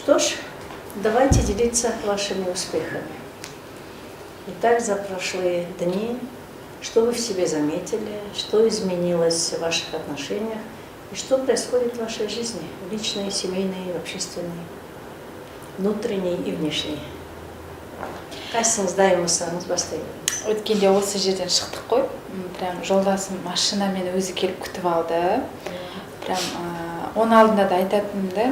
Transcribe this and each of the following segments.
Что ж, давайте делиться вашими успехами. Итак, за прошлые дни, что вы в себе заметили, что изменилось в ваших отношениях и что происходит в вашей жизни, личной, семейной, общественной, внутренней и внешней. Қайсыңыздаймысыңыз бастаймыз. Өткенде осы жерден шықтық қой. Прям жолдасым машинамен өзі келіп күтіп алды. Прям оның алдында да айтатынымды,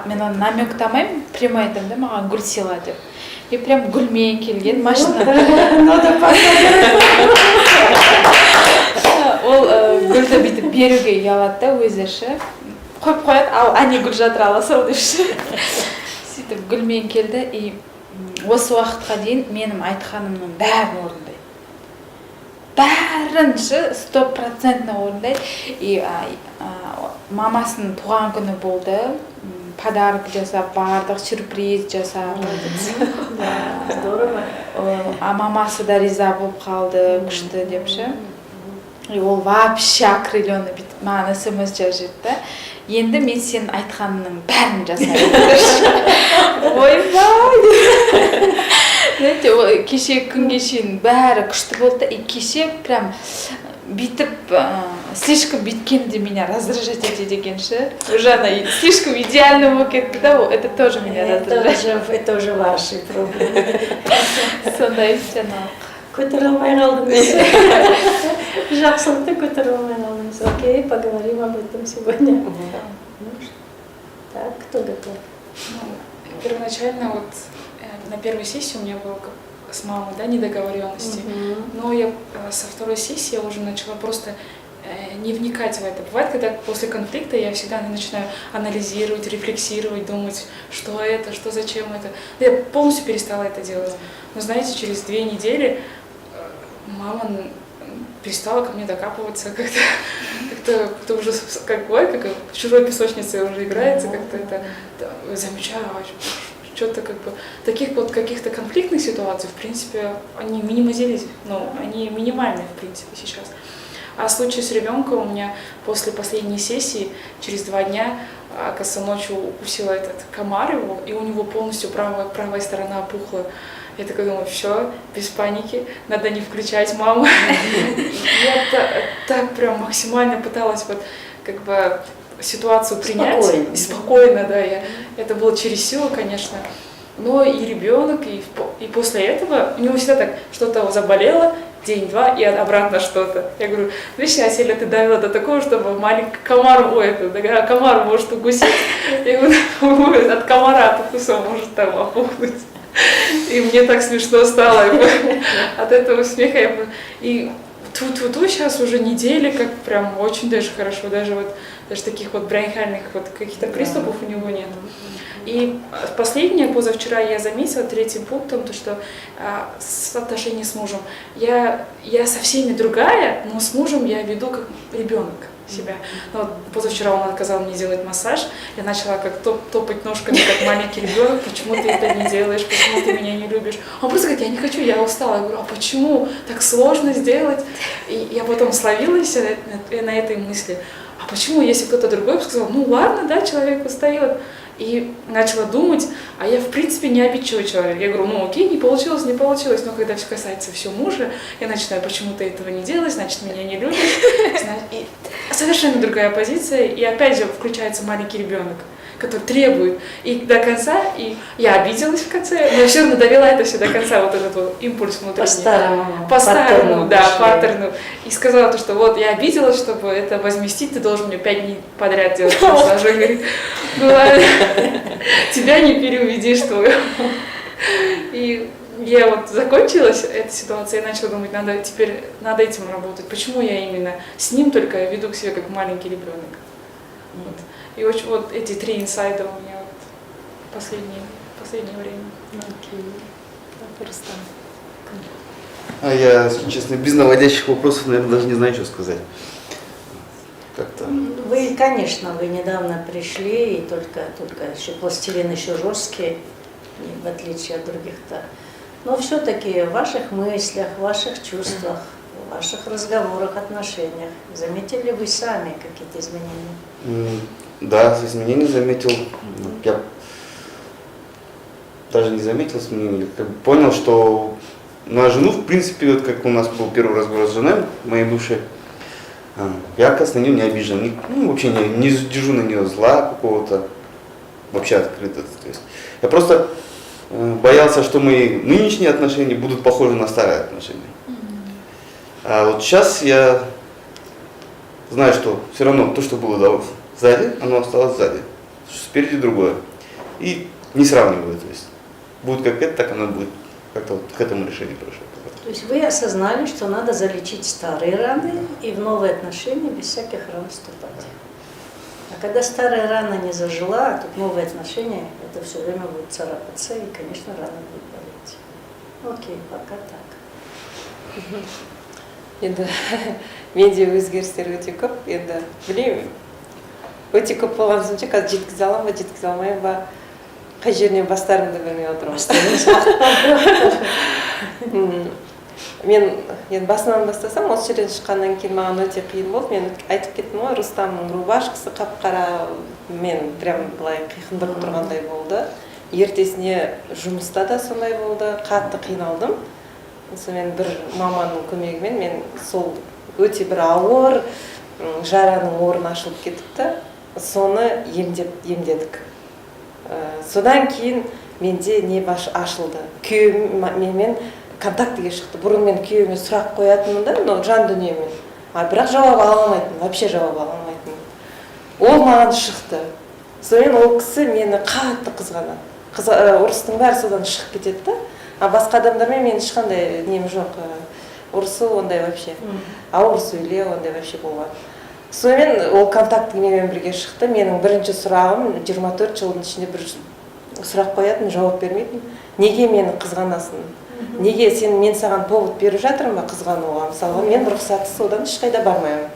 мен оны намектамаймын, прямо айтамын да, маған гүл сыйла деп. И прям гүлмен келген машина. Ол гүлді бүйтіп беруге ұялады да өзі ше. Қойып қояды, ал әне гүл жатыр ала сал деп ше. Сөйтіп гүлмен келді и осы уақытқа дейін менің айтқанымның бәрін орындайды. Бәрін 100% орындайды. И мамасының туған күні болды. Подарок жасап, бардық, сюрприз жасап. Здорово. А мамасы да риза болып қалды, күшті деп ше. И ол вообще окрыленный бүйтіп маған смс жазып жіберді. Енді мен сенің айтқаныңның бәрін жасаймын. Ойбай! Знаете, кеше күнге шейін бәрі күшті болды, и кеше прям бүйтіп слишком бүйткенде меня раздражать етеді екенші. Уже она слишком идеально болып кетті да, это тоже меня раздражает. Это уже ваши проблемы. Сондай стеналық. Көтере алмай қалдыңыз. Жақсылықты көтере алмай қалдыңыз. Окей, поговорим об этом сегодня. Так, кто готов? Первоначально вот на первой сессии у меня было с мамой, да, недоговоренности. Но я со второй сессии я уже начала просто не вникать в это. Бывает, когда после конфликта я всегда начинаю анализировать, рефлексировать, думать, что это, что зачем это. Я полностью перестала это делать. Но знаете, через 2 недели мама перестала ко мне докапываться, как-то уже как в чужой песочнице уже играется, как-то это замечаю, что-то как бы таких вот каких-то конфликтных ситуаций, в принципе, они они минимальные, в принципе, сейчас. А в случае с ребенком у меня после последней сессии, через 2 дня, оказывается, ночью укусила этот комар его, и у него полностью правая сторона опухла. Я такая думаю, все, без паники, надо не включать маму. Я так прям максимально пыталась вот как бы ситуацию принять. Спокойно, да. Это было через силу, конечно. Но и ребенок, и после этого у него всегда так что-то заболело, день-два, и обратно что-то. Я говорю, видишь, Аселя, ты давила до такого, чтобы маленький комар может укусить. Я говорю, от комара, от укуса может там опухнуть. И мне так смешно стало от этого смеха. И тут сейчас уже недели, как прям очень даже хорошо, даже таких вот бронхиальных вот каких-то приступов у него нет. И последнее, позавчера я заметила 3-м пунктом, то что отношения с мужем. Я со всеми другая, но с мужем я веду как ребенок себя. Но вот позавчера он отказал мне делать массаж, я начала как топать ножками, как маленький ребенок, почему ты это не делаешь, почему ты меня не любишь. Он просто говорит, я не хочу, я устала. Я говорю, а почему так сложно сделать? И я потом словилась на этой мысли, а почему, если кто-то другой сказал, ну ладно, да, человек устает. И начала думать, а я в принципе не обидчивый человек. Я говорю, ну окей, не получилось, но когда все касается все мужа, я начинаю, почему ты этого не делаешь, значит меня не любишь. И совершенно другая позиция, и опять же включается маленький ребенок, который требует. И до конца, и я обиделась в конце, но я все равно довела это все до конца, вот этот вот импульс внутренний. По-старому, да, паттерну. И сказала то, что вот я обиделась, чтобы это возместить, ты должен мне 5 дней подряд делать массаж. И говорит, ну ладно, тебя не переубедишь твою. И я вот закончилась эта ситуация, я начала думать, теперь надо этим работать. Почему я именно с ним только веду к себе как маленький ребенок. Вот. И очень, вот эти 3 инсайда у меня вот последнее время. А я, если честно, без наводящих вопросов, наверное, даже не знаю, что сказать. Как-то. Вы, конечно, вы недавно пришли, и только еще пластилин еще жесткий, в отличие от других-то. Но все-таки в ваших мыслях, в ваших чувствах, в ваших разговорах, отношениях заметили вы сами какие-то изменения? Да, изменения заметил. Я даже не заметил изменений. Как бы понял, что на жену, в принципе, вот как у нас был первый разговор с женой, моей бывшей, я, оказывается, на нее не обижен. Ну, вообще не держу на нее зла какого-то, вообще открыто. То есть я просто боялся, что мои нынешние отношения будут похожи на старые отношения. А вот сейчас я знаю, что все равно то, что было сзади, оно осталось сзади. Спереди другое. И не сравниваю. То есть будет как это, так оно будет. Как-то вот к этому решению пришло. То есть вы осознали, что надо залечить старые раны и в новые отношения без всяких ран вступать. А когда старая рана не зажила, а тут новые отношения, это все время будет царапаться, и, конечно, рана будет болеть. Окей, пока так. Енді менде өзгерістер өте көп. Енді білмеймін, өте көп болған соң қазір жеткізе аламын ба, жеткізе алмаймын ба, қай жерінен бастарымды білмей отырмын. Мен енді басынан бастасам, осы жерден шыққаннан кейін маған өте қиын болды. Мен айтып кеттім ғой, Рустамның рубашкасы қап-қара, мен прям былай қиқындырып тұрғандай болды. Ертесіне жұмыста да сондай болды, қатты қиналдым. Сонымен бір маманның көмегімен мен сол өте бір ауыр жараның орны ашылып кетіпті. Соны емдедік. Содан кейін менде не ашылды. Күйеуім менімен контактіге шықты. Бұрын мен күйеуіме сұрақ қоятынмын да, но жан дүниемен. Бірақ жауап ала алмайтынмын, вообще жауап ала алмайтынмын. Ол маған шықты. Сонымен ол кісі мені қатты қызғанады. Ұрыстың бәрі содан шығып кетеді да. А басқа адамдармен мен ешқандай нем жоқ. Ұрысу ондай вообще. Ауыр сөйлеу ондай вообще болған. Сонымен ол контактіге менімен бірге шықты. Менің бірінші сұрағым 24 жылдың ішінде бір сұрақ қоятын, жауап бермейтін. Неге мені қызғанасың? Неге мен саған повод беріп жатырмын ба қызғануға? Мысалға мен рұқсатсыз одан ешқайда бармаймын.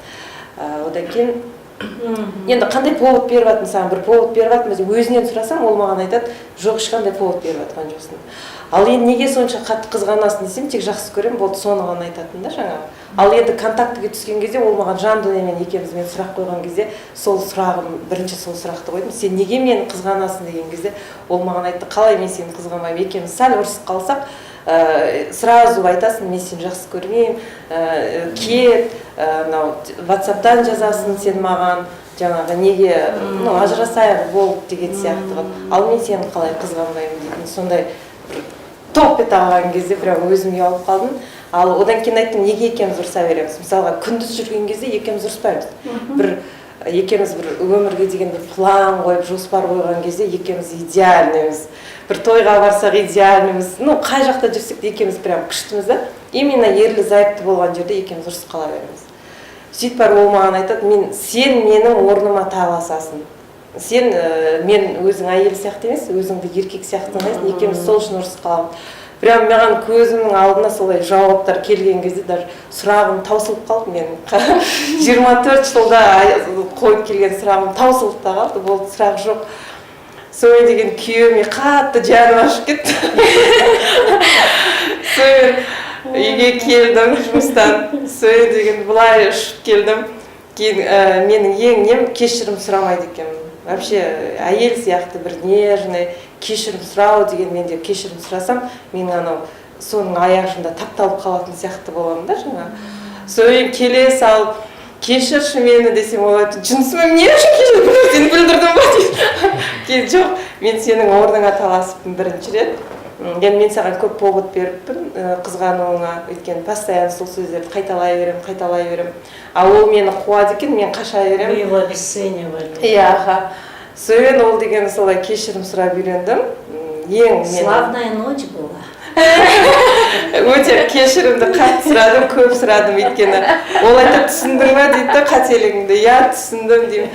Одан кейін енді қандай повод беріп жатырмын, саған бір повод беріп жатырмын, өзінен сұрасам, ол маған айтады, жоқ, ешқандай повод беріп жатқан жоқсың. Ал енді неге сонша қатты қызғанасың десем, тек жақсы көремін, болды, соны ғана айтатын да жаңағы. Ал енді контактіге түскен кезде ол маған жан дүниемен екеумізбен сұрақ қойған кезде, сол сұрағым, бірінші сол сұрақты қойдым. Сен неге мені қызғанасың деген кезде, ол маған айтты, қалай мен сені қызғанбаймын, екеуміз сәл ұрысып қалсақ, сразу айтасың, мен сені жақсы көрмеймін, кет, WhatsApp-тан жазасың сен маған, жаңағы неге ажырасайық бол деген сияқты. Ал мен сені қалай қызғанбаймын дейтін, сондай топ ете алған кезде прям өзім ұялып қалдым. Ал одан кейін айттым, неге екеуміз ұрыса береміз? Мысалға күндіз жүрген кезде екеуміз ұрыспаймыз. Екеуміз бір өмірге деген бір план қойып, жоспар қойған кезде екеуміз идеальныймыз. Бір тойға барсақ идеальныймыз. Қай жақта жүрсек те екеуміз прям күштіміз да. Именно ерлі зайыпты болған жерде екеуміз ұрысып қала береміз. Сөйтіп бар ол маған айтады, сен менің орныма таласасың. Сен мен өзің әйел сияқты емес, өзіңді еркек сияқты санайсың, екеуміз сол үшін ұрысып қаламыз. Прям маған көзімнің алдына солай жауаптар келген кезде даже сұрағым таусылып қалды мен. 24 жылда қойып келген сұрағым таусылып та қалды, болды, сұрақ жоқ. Сонымен деген күйеуіме қатты жаным ашып кетті. Сонымен үйге келдім жұмыстан, сонымен деген былай ұшып келдім. Кейін менің ең нем кешірім сұрамайды екенмін. Вообще әйел сияқты бір нежный кешірім сұрау деген, менде кешірім сұрасам, мен соның аяғында тапталып қалатын сияқты боламын да жаңа. Сонымен келе салып, кешірші мені десем, ол айтты, жынысым не үшін кешірім, сені бүлдірдім ба дейді. Кейін жоқ, мен сенің орныңа таласыппын бірінші рет. Мен саған көп повод беріппін қызғануыңа, өйткені постоянно сол сөздерді қайталай берем. А ол мені қуады екен, мен қаша берем. Вы его обесценивали. Иә, сонымен ол деген солай кешірім сұрап үйрендім. Славная ночь была. Өте кешірімді қатты сұрадым, көп сұрадым өйткені. Ол айтып түсіндірме дейді да қателігіңді. Я түсіндім деймін.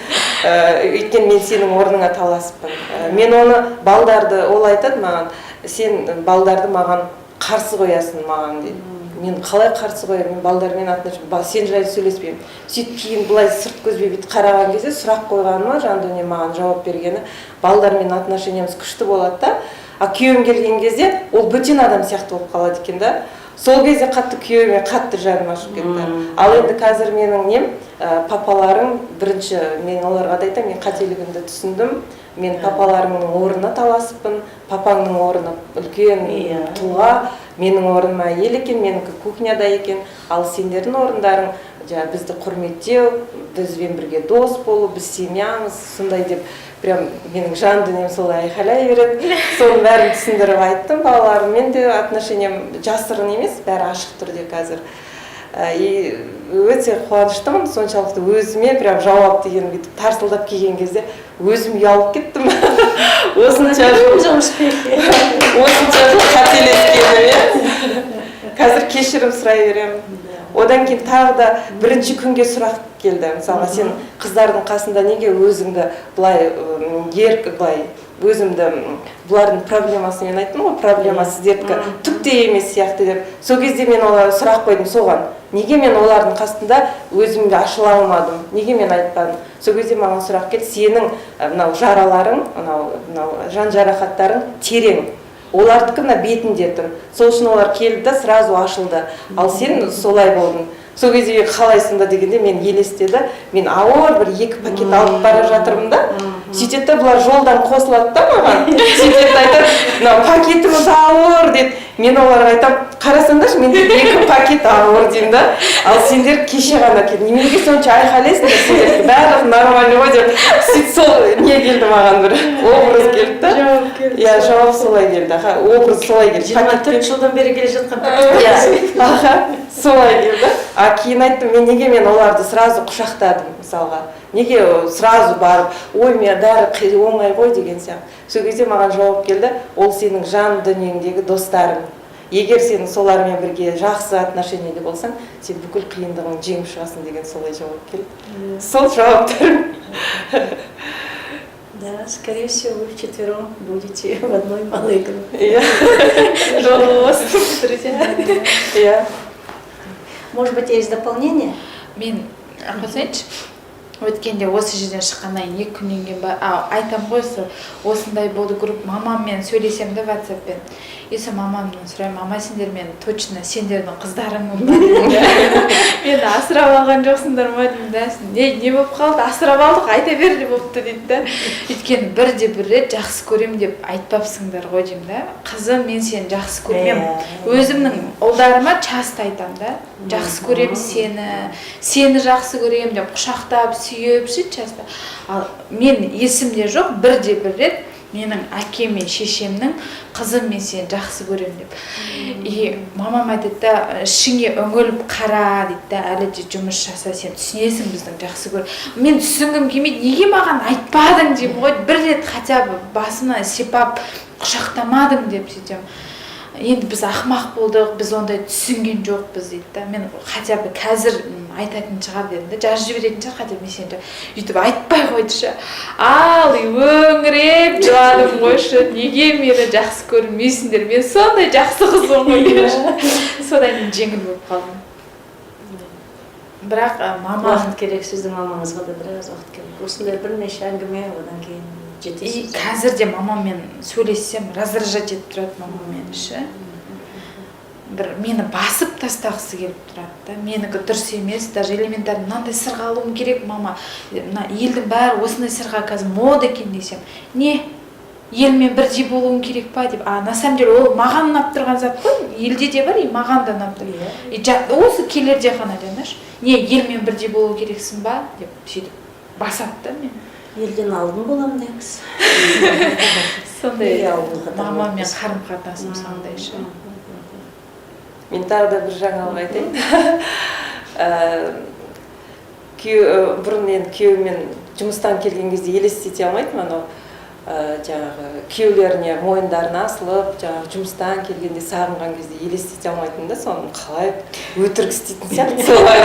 Өйткені мен сенің орныңа таласыппын. Мен оны балдарды, ол айтады маған, сен балдарды маған қарсы қоясың маған дейді. Мен қалай қарсы қоямын, мен балдармен сен жайлы сөйлеспеймін. Сөйтіп кейін былай сырт көзбен бүйтіп қараған кезде сұрақ қойғаныма жан дүние маған жауап бергені, балдармен отношениямыз күшті болады да. А күйеуім келген кезде ол бөтен адам сияқты болып қалады екен да. Сол кезде қатты күйеуіме қатты жаным ашып кетті. Ал енді қазір менің папаларым бірінші, мен оларға да айтамын, мен қателігімді түсіндім. мен папаларымның орнына таласыппын, папаңның орны үлкен тұлға, менің орныма ел екен, менікі кухняда екен, ал сендердің орындарың бізді құрметтеу, бізбен бірге дос болу, біз семьямыз, сондай деп, прям менің жан дүнием солай айқайлай береді. Соның бәрін түсіндіріп айттым, балаларыммен де отношениям жасырын емес, бәрі ашық түрде қазір. И өте қуаныштымын, соншалықты өзіме прям жауап деген бүйтіп тарсылдап келген кезде өзім ұялып кеттім. Осынша жыл қателескенім. Қазір кешірім сұрай беремін. Одан кейін тағы да бірінші күнге сұрақ келді. Мысалға, сен қыздардың қасында неге өзіңді былай былай өзімді бұлардың проблемасы, мен айттым ғой, проблема сіздердікі түк те емес сияқты деп. Сол кезде мен оларға сұрақ қойдым соған. Неге мен олардың қасында өзімді ашыла алмадым? Неге мен айтпадым? Сол кезде маған сұрақ келді, сенің мынау жараларың, мынау жан жарақаттарың терең. Олардікі мына бетінде тұр. Сол үшін олар келді да сразу ашылды. Ал сен солай болдың. Сол кезде қалайсың дегенде мен елестеді. Мен ауыр бір 2 пакет алып бара жатырмын да. Сөйтеді да бұлар жолдан қосылады да маған. Сөйтеді айтады, мынау пакетіміз ауыр дейді. Мен оларға айтамын, қарасаңдаршы, мен 2 пакет ауыр деймін да. Ал сендер кеше ғана келді. Неменеге сонша айқайлайсыңдар, сендер барлығы нормально ғой деп. Сөйтіп сол не келді маған бір образ келді да. Жауап келді. Иә, жауап солай келді. Образ солай келді. 24 жылдан бері келе жатқан пакет. Аха, солай келді. А кейін айттым, мен оларды сразу құшақтадым, мысалға. Неге сразу барып, ой, мен бәрі оңай ғой деген сияқты. Сол кезде маған жауап келді, ол сенің жан дүниеңдегі достарың. Егер сен солармен бірге жақсы отношениеде болсаң, сен бүкіл қиындығың жеңіп шығасың деген солай жауап келді. Сол жауаптарым. Да, скорее всего, вы вчетвером будете в одной малой группе. Иә. Иә. Может быть, есть дополнение? Мен қосайыншы, өткенде осы жерден шыққаннан 2 күннен кейін айтам ғой, осындай болды групп, мамаммен сөйлесем де WhatsApp-пен. Есі мамамнан сұраймын, мама, сендер мен точно сендердің қыздарыңмын ба дейді. Мені асырап алған жоқсыңдар ма деймін. Не болып қалды? Асырап алдық, айта бер деп болыпты дейді да. Өйткені бір рет жақсы көрем деп айтпапсыңдар ғой деймін да. Қызым, мен сені жақсы көремін. Өзімнің ұлдарыма часто айтам да. Жақсы көрем сені жақсы көрем деп құшақтап, сүйіп часто. Ал мен есімде жоқ, бір рет менің әкем мен шешемнің қызым, мен сені жақсы көрем деп. И мамам айтады да, ішіңе үңіліп қара дейді да, әлі де жұмыс жаса, сен түсінесің біздің жақсы көр. Мен түсінгім келмейді, неге маған айтпадың деймін ғой, бір рет хотя бы басына сипап құшақтамадың деп сөйтем. Енді біз ақмақ болдық, біз ондай түсінген жоқпыз дейді да. Мен хотя бы қазір айтатын шығар дедім да, жазып жіберетін шығар, хотя бы мен сені үйтіп айтпай қойдышы. Ал өңіреп жыладым қойшы, неге мені жақсы көрмейсіңдер, мен сондай жақсы қызым ғой деп. Содан кейін жеңіл болып қалдым. Бірақ мама Уақыт керек, сіздің мамаңызға да біраз уақыт керек. Осындай бірнеше әңгіме, одан кейін жетесіз. Қазір де мамаммен сөйлессем раздражать етіп тұрады мамамен ше. Бір мені басып тастағысы келіп тұрады да. Менікі дұрыс емес, даже элементарно мынандай сырға алуым керек, мама. Мына елдің бәрі осындай сырға қазір мода екен десем. Не? Елмен бірдей болуым керек па деп. На самом деле ол маған ұнап тұрған зат қой. Елде де бар, и маған да ұнап тұр. И осы келерде ғана денаш. Не, елмен бірдей болу керексің ба деп сөйтіп басады да мен. Елден алдын болам деңіз. Сондай мамамен қарым-қатынасым сондай ше. Мен тағы да бір жаңалық айтайын. Бұрын мен күйеумен жұмыстан келген кезде елестете алмайтын, анау жаңағы күйеулеріне мойындарын асылып, жаңағы жұмыстан келгенде сағынған кезде елестете алмайтын да, соны қалай өтірік істейтін сияқты солай.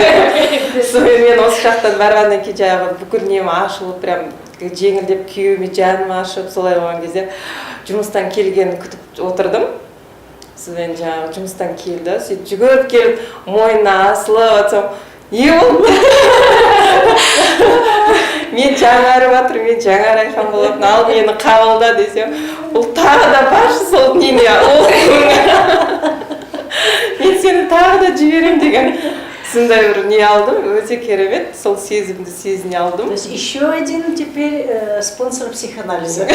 Сонымен мен осы жақтан барғаннан кейін жаңағы бүкіл нем ашылып, прям жеңілдеп күйеуіме жаным ашып, солай болған кезде жұмыстан келгенін күтіп отырдым. Сонымен жаңағы жұмыстан келді, сөйтіп жүгіріп келіп, мойнына асылып атсам, не болды? Мен жаңарып жатыр, мен жаңар айқан болатын, ал мені қабылда десем, ол тағы да баршы сол неме, мен сені тағы да жіберем деген сондай бір не алдым, өте өте керемет, сол сезімді сезіне То алдым. есть еще один теперь спонсор психоанализа.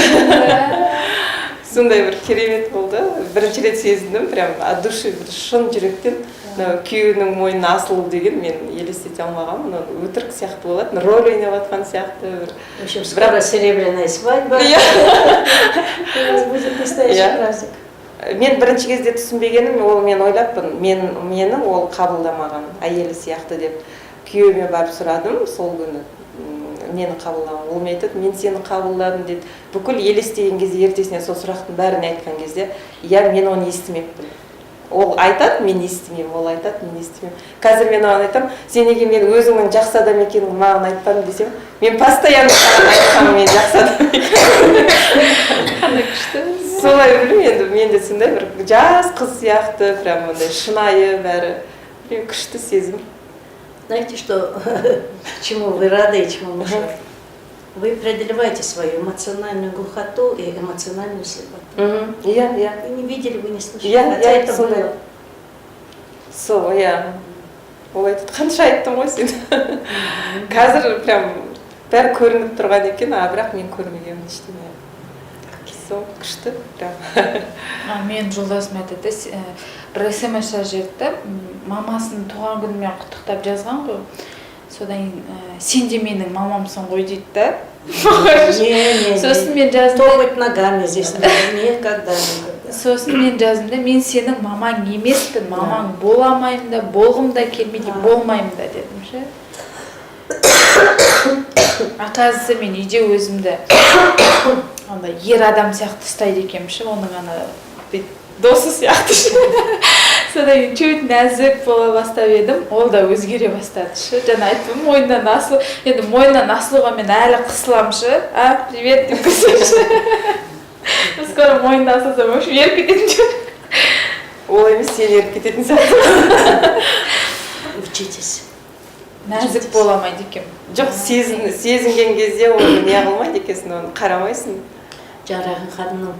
Сондай бір керемет болды. Бірінші рет сезіндім, прям от души, бір шын жүректен күйеуінің мойнына асылу деген мен елестете алмағанмын. Оны өтірік сияқты болады, роль ойнап жатқан сияқты. В общем, скоро серебряная свадьба. Иә. У нас будет настоящий праздник. Мен бірінші кезде түсінбегенім, ол мен ойлаппын, мені ол қабылдамаған, әйелі сияқты деп. Күйеуіме барып сұрадым сол күні, мені қабылдамаған. Ол мен айтады, мен сені қабылдадым деді. Бүкіл елестеген кезде ертесіне сол сұрақтың бәрін айтқан кезде, иә, мен оны естімеппін. Ол айтады, мен естімеймін, ол айтады, мен естімеймін. Қазір мен оған айтам, сен неге мен өзіңнің жақсы адам екенін маған айтпадың десем, мен постоянно саған айтқаным мен жақсы адам екенін. Солай білмеймін, енді менде сондай бір жас қыз сияқты, прям ондай шынайы бәрі. Күшті сезім. Знаете, что, чему вы рады и чему вы рады? Вы преодолеваете свою эмоциональную глухоту и эмоциональную слепоту. Иә. Вы не видели, вы не слышали. Иә, Хотя это сондай. было. Сол, иә. Ол айтады, қанша айттым ғой сен. Қазір прям бәрі көрініп тұрған екен, бірақ мен көрмегенмін ештеңе. Сол, күшті, прям. Мен жолдасым айтады, бір смс жазды, мамасының туған күнімен құттықтап жазған ғой. Содан сен де менің мамамсың ғой дейді да. Сосын мен жаздым. Топать ногами здесь никогда. Сосын мен жаздым да, мен сенің мамаң емеспін, мамаң боламаймын да, болғым да келмейді, болмаймын да дедім ше. Оказывается, мен үйде өзімді ер адам сияқты ұстайды екенмін ше, оның досы сияқты ше. Содан мен чуть нәзік бола бастап едім, ол да өзгере бастады ше. Жаңа айттым, мойнынан асылу, енді мойнынан асылуға мен әлі қысылам ше. Привет деп көрсем ше. Скоро мойнынан асылсам, в общем, еріп кететін ше. Ол емес, сен еріп кететін сияқты. Учитесь. Нәзік боламайды екем. Жоқ, сезінген кезде оны не қылмайды екенсің, оны қарамайсың. Жаңағы ханымның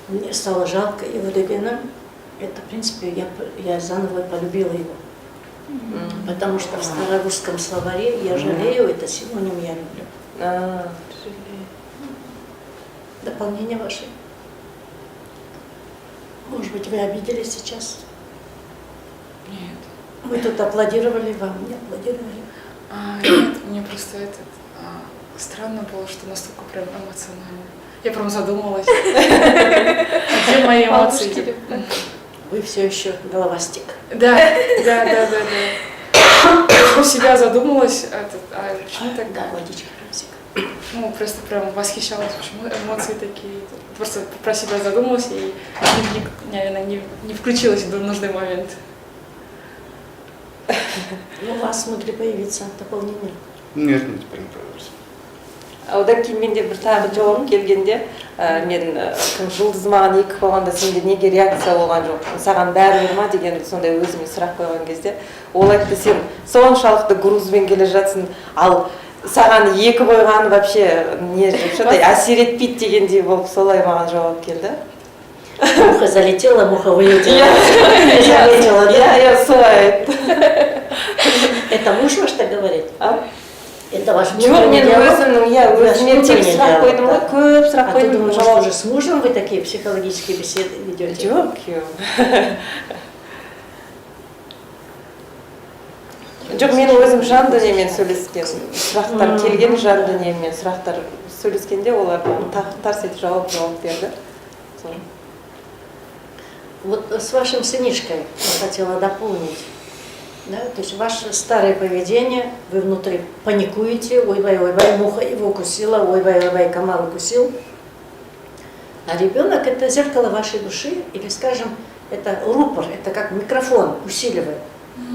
мне стало жалко его дегенем. Это, в принципе, я заново полюбила его. Потому что в старорусском словаре я жалею, это синоним я люблю. Дополнение ваше. Может быть, вы обиделись сейчас? Нет. Мы тут аплодировали вам, не аплодировали. Нет, мне просто странно было, что настолько прям эмоционально. Я прям задумалась. Где мои эмоции? Вы все еще головастик. Да. Я у себя задумалась, почему так? Да, водичка, просик. Ну, просто прям восхищалась, почему эмоции такие. Просто про себя задумалась и, наверное, не включилась в нужный момент. Ну, у вас могли появиться дополнение. Нет, теперь не продолжится. Одан кейін менде бір тағы жауап келгенде, мен жұлдыз маған екі болғанда сенде неге реакция болған жоқ, саған бәрібір ма деген сондай өзіме сұрақ қойған кезде, ол айтты, сен соншалықты грузбен келе жатсың, ал саған екі қойғаны вообще не әсер етпейді дегендей болып солай маған жауап келді. Муха залетела, муха вылетела. Не заметила, да? Я солай айтты. Это муж ваш так говорит? Это ваш муж? Жоқ, мен өзіме тек сұрақ қойдым ғой, көп сұрақ А ты қойдым. думаешь, что уже с мужем вы такие психологические беседы ведете? Жоқ, жоқ, мен өзім жан дүниемен сөйлескен, сұрақтар келген жан дүниемен сұрақтар сөйлескенде олар тарс етіп жауап берді. Вот с вашим сынишкой я хотела дополнить. Да? То есть ваше старое поведение, вы внутри паникуете, ой-бай, муха его укусила, ой-бай, комар укусил. А ребенок — это зеркало вашей души, или, скажем, это рупор, это как микрофон усиливает.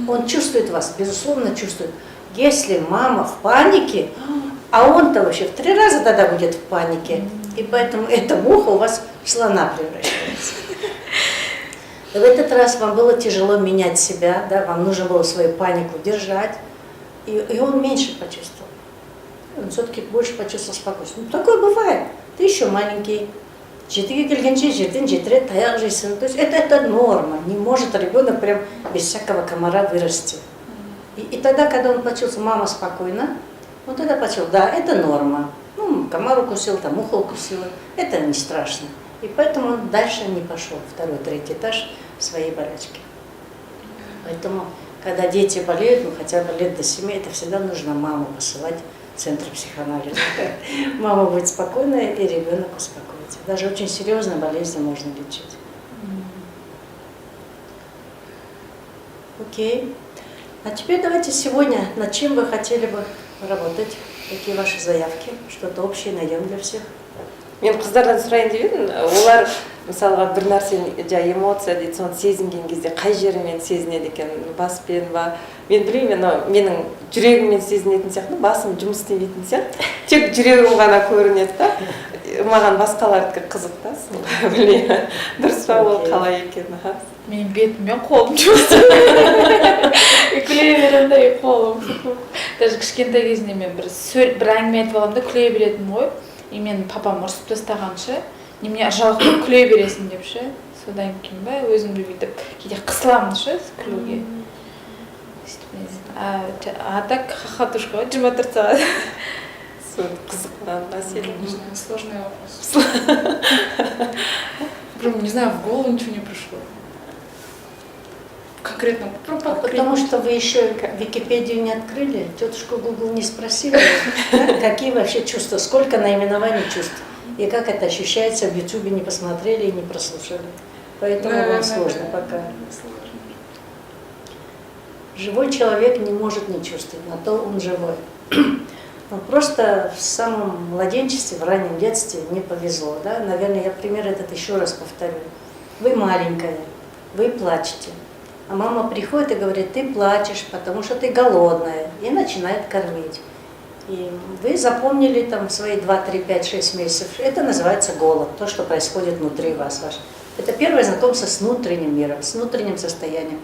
Он чувствует вас, безусловно чувствует. Если мама в панике, а он-то вообще в 3 раза тогда будет в панике, и поэтому эта муха у вас в слона превращается. И в этот раз вам было тяжело менять себя, да, вам нужно было свою панику держать, и он меньше почувствовал. Он все-таки больше почувствовал спокойствие. Ну, такое бывает. Ты еще маленький. Жетіге келгенше жерден жетірет таяқ жейсің. То есть это норма. Не может ребенок прям без всякого комара вырасти. И тогда, когда он почувствовал, мама спокойна, он тогда почувствовал, да, это норма. Ну, комар укусил, там муха укусила, это не страшно. И поэтому он дальше не пошел, второй, третий этаж в своей болячке. Поэтому, когда дети болеют, ну хотя бы лет до 7, это всегда нужно маму посылать в центр психоанализа. Мама будет спокойная, и ребенок успокоится. Даже очень серьезные болезни можно лечить. Окей. А теперь давайте сегодня, над чем вы хотели бы работать? Какие ваши заявки? Что-то общее найдем для всех. Мен қыздардан сұрайын деп едім, олар мысалға бір нәрсені эмоция дейді, соны сезінген кезде қай жерімен сезінеді екен, баспен ба? Мен білмеймін, менің жүрегіммен сезінетін сияқты, басым жұмыс істемейтін сияқты, тек жүрегім ғана көрінеді да. Маған басқалардікі қызық та, білмеймін, дұрыс па ол қалай екен. Менің бетім мен қолым жұмыс істемейді. Күле беремін да, қолым. Даже кішкентай кезінде мен бір әңгіме айтып аламын да күле беретінмін ғой. И мен папам ұрсып тастағаншы, немене ыржалақтап күле бересің деп ше. Содан кейін ба өзімді бүйтіп кейде қысыламын ше күлуге. А так хохотушка 24 сағат. Қызық мәселе. Сложный вопрос. Прям, не знаю, в голову ничего не пришло. Конкретно. Потому что вы еще Википедию не открыли, тетушку Google не спросили, какие вообще чувства, сколько наименований чувств, и как это ощущается, в YouTube не посмотрели и не прослушали. Поэтому вам сложно пока. Живой человек не может не чувствовать, на то он живой. Но просто в самом младенчестве, в раннем детстве не повезло. Да? Наверное, я пример этот еще раз повторю. Вы маленькая, вы плачете. А мама приходит и говорит, ты плачешь, потому что ты голодная, и начинает кормить. И вы запомнили там свои 2, 3, 5, 6 месяцев. Это называется голод, то, что происходит внутри вас. Это первое знакомство с внутренним миром, с внутренним состоянием.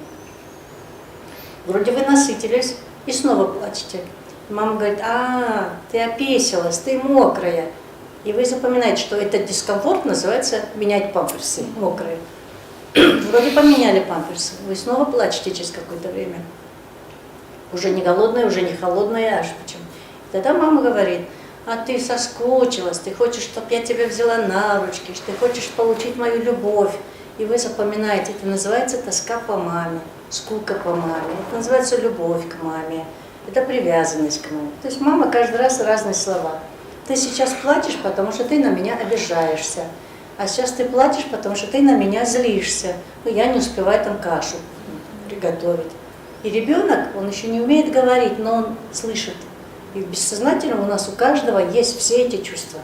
Вроде вы насытились и снова плачете. Мама говорит, ты опесилась, ты мокрая. И вы запоминаете, что этот дискомфорт называется менять памперсы, мокрые. Вроде поменяли памперсы, вы снова плачете через какое-то время. Уже не голодная, уже не холодная, аж почему. Тогда мама говорит, ты соскучилась, ты хочешь, чтобы я тебя взяла на ручки, ты хочешь получить мою любовь. И вы запоминаете, это называется тоска по маме, скука по маме, это называется любовь к маме, это привязанность к маме. То есть мама каждый раз разные слова. Ты сейчас плачешь, потому что ты на меня обижаешься. А сейчас ты плачешь, потому что ты на меня злишься. Я не успеваю там кашу приготовить. И ребенок, он еще не умеет говорить, но он слышит. И бессознательно у нас у каждого есть все эти чувства.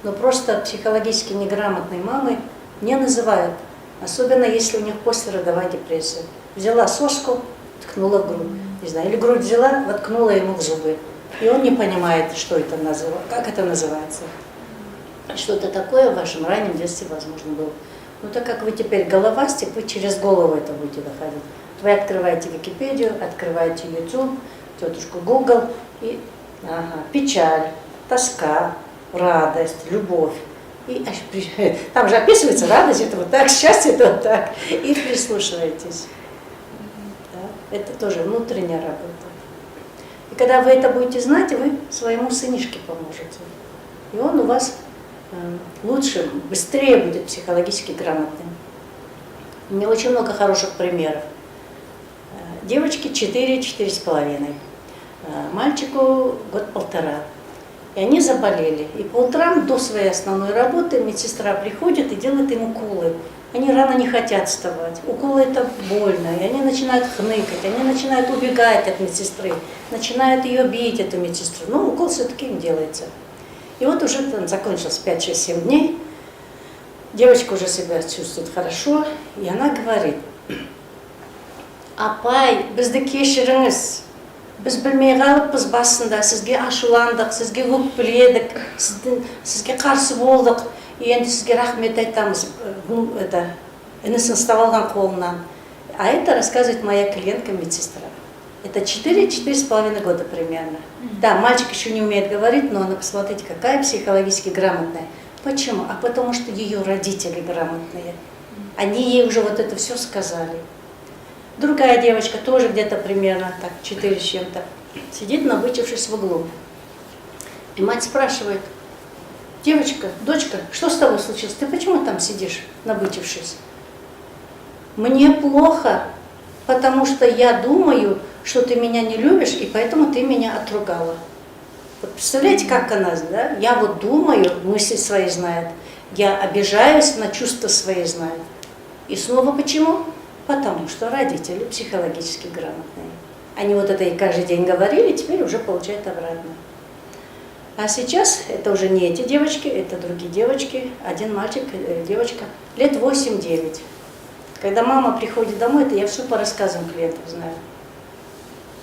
Но просто психологически неграмотные мамы не называют. Особенно если у них послеродовая депрессия. Взяла соску, ткнула в грудь. Не знаю, или грудь взяла, воткнула ему в зубы. И он не понимает, что это называется, как это называется. Что-то такое в вашем раннем детстве, возможно, было. Ну, так как вы теперь головастик, вы через голову это будете доходить. Вы открываете Википедию, открываете YouTube, тетушку Google, и печаль, тоска, радость, любовь. И там же описывается радость, это вот так, счастье, это вот так. И прислушиваетесь. Да? Это тоже внутренняя работа. И когда вы это будете знать, вы своему сынишке поможете. И он у вас лучше, быстрее будет психологически грамотным. У меня очень много хороших примеров. Девочке 4-4,5, мальчику 1,5. И они заболели. И по утрам до своей основной работы медсестра приходит и делает им уколы. Они рано не хотят вставать. Уколы это больно. И они начинают хныкать, они начинают убегать от медсестры, начинают ее бить, эту медсестру. Но укол все-таки им делается. И вот уже там закончилось 5-6-7 дней. Девочка уже себя чувствует хорошо. И она говорит, апай, бізді кешіріңіз. Біз білмей қалыппыз басында, сізге ашуландық, сізге өкпеледік, сізге қарсы болдық. Енді сізге рахмет айтамыз, інісін ұстап алған қолынан. А это рассказывает моя клиентка медсестра. Это 4-4,5 года примерно. Да, мальчик еще не умеет говорить, но она, посмотрите, какая психологически грамотная. Почему? А потому что ее родители грамотные. Они ей уже вот это все сказали. Другая девочка тоже где-то примерно так, 4 с чем-то, сидит, набычившись в углу. И мать спрашивает: девочка, дочка, что с тобой случилось? Ты почему там сидишь, набычившись? Мне плохо, потому что я думаю, что ты меня не любишь, и поэтому ты меня отругала. Вот представляете, как она, да? Я вот думаю, мысли свои знает, я обижаюсь, на чувства свои знает. И снова почему? Потому что родители психологически грамотные. Они вот это и каждый день говорили, теперь уже получают обратно. А сейчас это уже не эти девочки, это другие девочки. Один мальчик, девочка, лет 8-9. Когда мама приходит домой, это я все по рассказам клиентов знаю.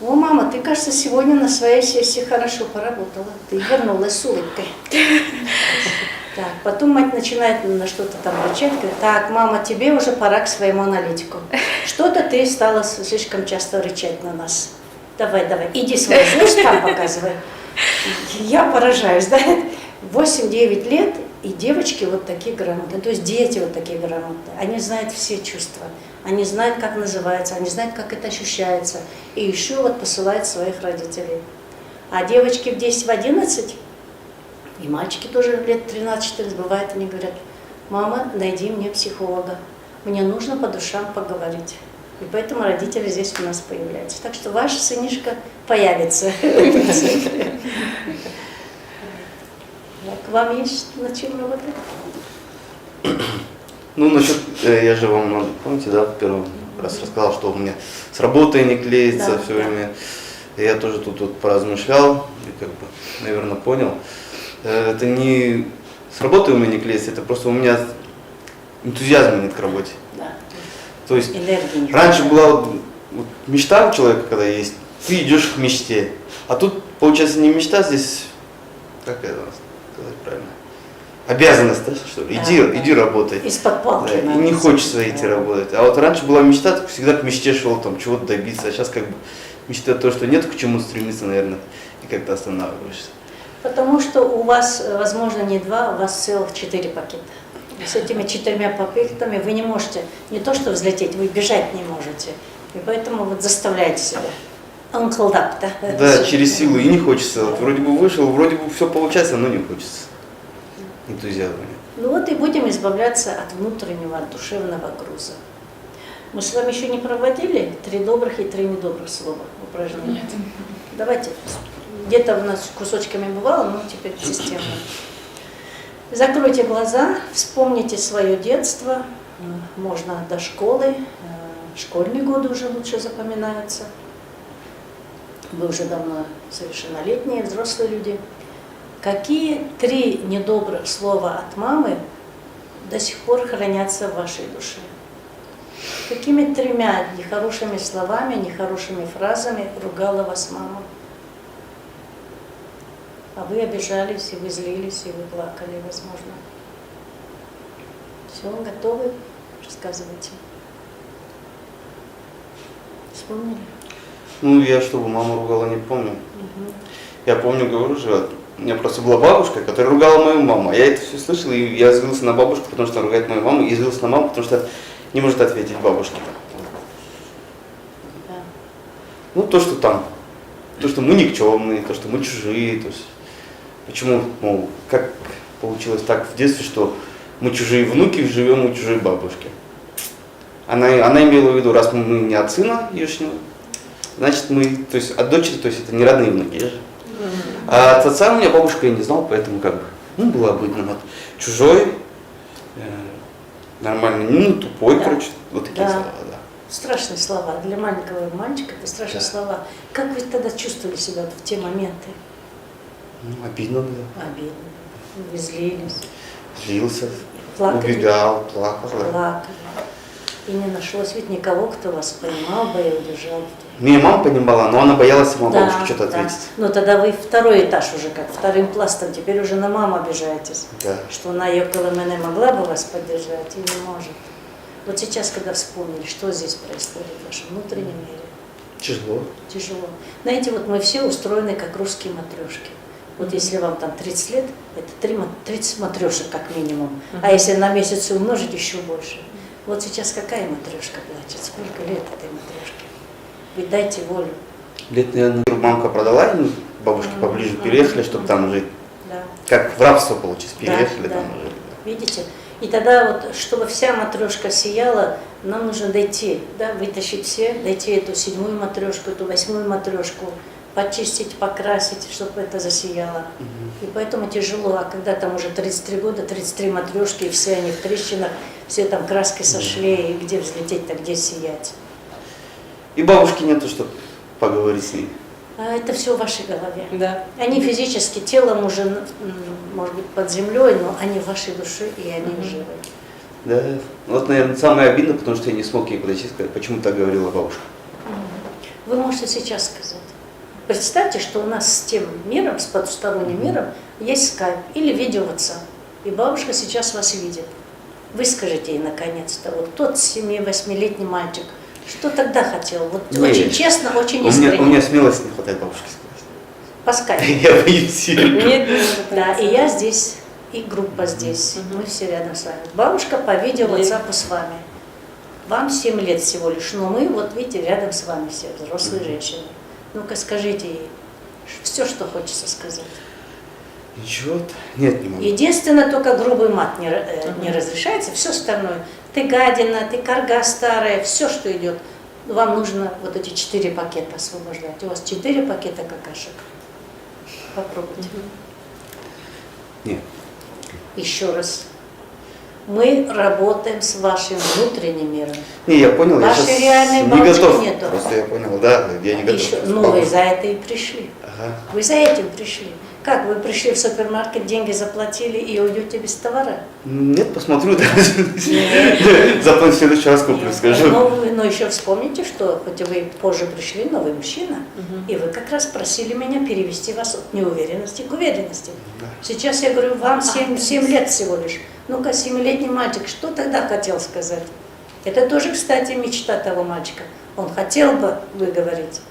О, мама, ты, кажется, сегодня на своей сессии хорошо поработала. Ты вернулась с улыбкой. Так, потом мать начинает на что-то там рычать, говорит: так, мама, тебе уже пора к своему аналитику. Что-то ты стала слишком часто рычать на нас. Давай, иди свой зуб там показывай. Я поражаюсь, да? 8-9 лет, и девочки вот такие грамотные, то есть дети вот такие грамотные. Они знают все чувства, они знают, как называется, они знают, как это ощущается. И еще вот посылают своих родителей. А девочки в 10-11, и мальчики тоже лет 13-14, бывает, они говорят: мама, найди мне психолога, мне нужно по душам поговорить. И поэтому родители здесь у нас появляются. Так что ваш сынишка появится. Вам есть над чем работать? Ну, насчет, я же вам, помните, да, в первый раз рассказал, что у меня с работой не клеится все время. И я тоже тут вот поразмышлял и как бы, наверное, понял. Это не с работой у меня не клеится, это просто у меня энтузиазма нет к работе. Да. То есть энергии раньше была вот мечта у человека, когда есть, ты идешь к мечте. А тут, получается, не мечта, здесь, как это сказать правильно, обязанность, да, что ли? Иди работай. Из-под палки. Да, и не хочется идти работать. А вот раньше была мечта, так всегда к мечте шел, там, чего-то добиться. А сейчас как бы мечта то, что нет к чему стремиться, наверное, и как-то останавливаешься. Потому что у вас, возможно, не 2, у вас целых 4 пакета. С этими 4 пакетами вы не можете не то что взлететь, вы бежать не можете. И поэтому вот заставляете себя. Анклдап, да? Да, через силу и не хочется. Вот вроде бы вышел, вроде бы все получается, но не хочется. Энтузиазма нет. Ну вот и будем избавляться от внутреннего, от душевного груза. Мы с вами еще не проводили 3 добрых и 3 недобрых слова упражнения? Нет. Давайте. Где-то у нас кусочками бывало, но теперь системно. Закройте глаза, вспомните свое детство, можно до школы, школьные годы уже лучше запоминаются. Вы уже давно совершеннолетние, взрослые люди. Какие 3 недобрых слова от мамы до сих пор хранятся в вашей душе? Какими 3 нехорошими словами, нехорошими фразами ругала вас мама? А вы обижались, и вы злились, и вы плакали, возможно. Все, готовы? Рассказывайте. Вспомнили? Ну, я чтобы маму ругала, не помню. Я помню, говорю же, у меня просто была бабушка, которая ругала мою маму. Я это все слышал, и я злился на бабушку, потому что она ругает мою маму, и злился на маму, потому что не может ответить бабушке. Да. Ну, то, что там, то, что мы никчемные, то, что мы чужие, то есть, почему, мол, как получилось так в детстве, что мы чужие внуки, живем у чужой бабушки. Она имела в виду, раз мы не от сына ешнего, значит мы, то есть от дочери, то есть это не родные внуки же. А от отца у меня бабушка я не знал, поэтому как бы, ну, было обидно. Вот, чужой, нормальный, ну, тупой, Да. короче, вот такие Да. слова, да. Страшные слова. Для маленького мальчика это страшные Да. слова. Как вы тогда чувствовали себя вот в те моменты? Ну, обидно было. Обидно. Вы злились, Злился, плакали, убегал, плакал. Да. плакали. И не нашлось ведь никого, кто вас понимал бы и удержал. Меня мама понимала, но она боялась сама бабушке что-то да. ответить. Но тогда вы 2-й этаж уже, как 2-м пластом, теперь уже на маму обижаетесь. Да. Что она около меня могла бы вас поддержать и не может. Вот сейчас, когда вспомнили, что здесь происходит в вашем внутреннем мире, Тяжело. тяжело. Знаете, вот мы все устроены как русские матрешки. Вот если вам там 30 лет, это 30 матрешек как минимум. А если на месяц умножить, еще больше. Вот сейчас какая матрешка плачет? Сколько лет этой матрешке? Вы дайте волю. Лет, наверное, мамка продала, ну, бабушки поближе переехали, чтобы там жить. Да. Как в рабство, получится, переехали Да, там да. жили. Видите? И тогда вот, чтобы вся матрешка сияла, нам нужно дойти, да, вытащить все, дойти эту 7-ю матрешку, эту 8-ю матрешку, почистить, покрасить, чтобы это засияло. И поэтому тяжело. А когда там уже 33 года, 33 матрешки, и все они в трещинах, все там краски сошли, и где взлететь-то, где сиять. И бабушки нету, чтобы поговорить с ней. А это все в вашей голове. Да. Они физически, телом уже, может быть, под землей, но они в вашей душе, и они живы. Да. Вот, наверное, самое обидное, потому что я не смог ей подойти и сказать, почему так говорила бабушка. Вы можете сейчас сказать. Представьте, что у нас с тем миром, с потусторонним миром, есть скайп или видео WhatsApp. И бабушка сейчас вас видит. Вы скажите ей наконец-то, вот тот 7-8-летний мальчик, что тогда хотел? Вот Не, очень честно, очень У искренне. меня смелости не хватает бабушке сказать. По скайпу. Я боюсь ее. Нет, не может Да, быть. и я здесь, и группа здесь. Мы все рядом с вами. Бабушка по видео WhatsApp с вами. Вам 7 лет всего лишь, но мы, вот видите, рядом с вами все, взрослые женщины. Ну-ка скажите ей все, что хочется сказать. Ничего? Нет, не могу. Единственное, только грубый мат не разрешается, все остальное. Ты гадина, ты карга старая, все, что идет. Вам нужно вот эти 4 пакета освобождать. У вас 4 пакета какашек. Попробуйте. Нет. Еще раз. Мы работаем с вашим внутренним миром. Не, я понял, я Вашей сейчас реальной не бабушки готов. нету. Просто я понял, да, я не готов. Еще, ну, вы за это и пришли. Ага. Вы за этим пришли. Как, вы пришли в супермаркет, деньги заплатили и уйдете без товара? Нет, посмотрю, да. Зато в следующий раз куплю, скажу. Но еще вспомните, что хоть вы позже пришли, но вы мужчина, и вы как раз просили меня перевести вас от неуверенности к уверенности. Да. Сейчас я говорю, вам 7 лет всего лишь. Ну-ка, 7-летний мальчик, что тогда хотел сказать? Это тоже, кстати, мечта того мальчика. Он хотел бы выговорить,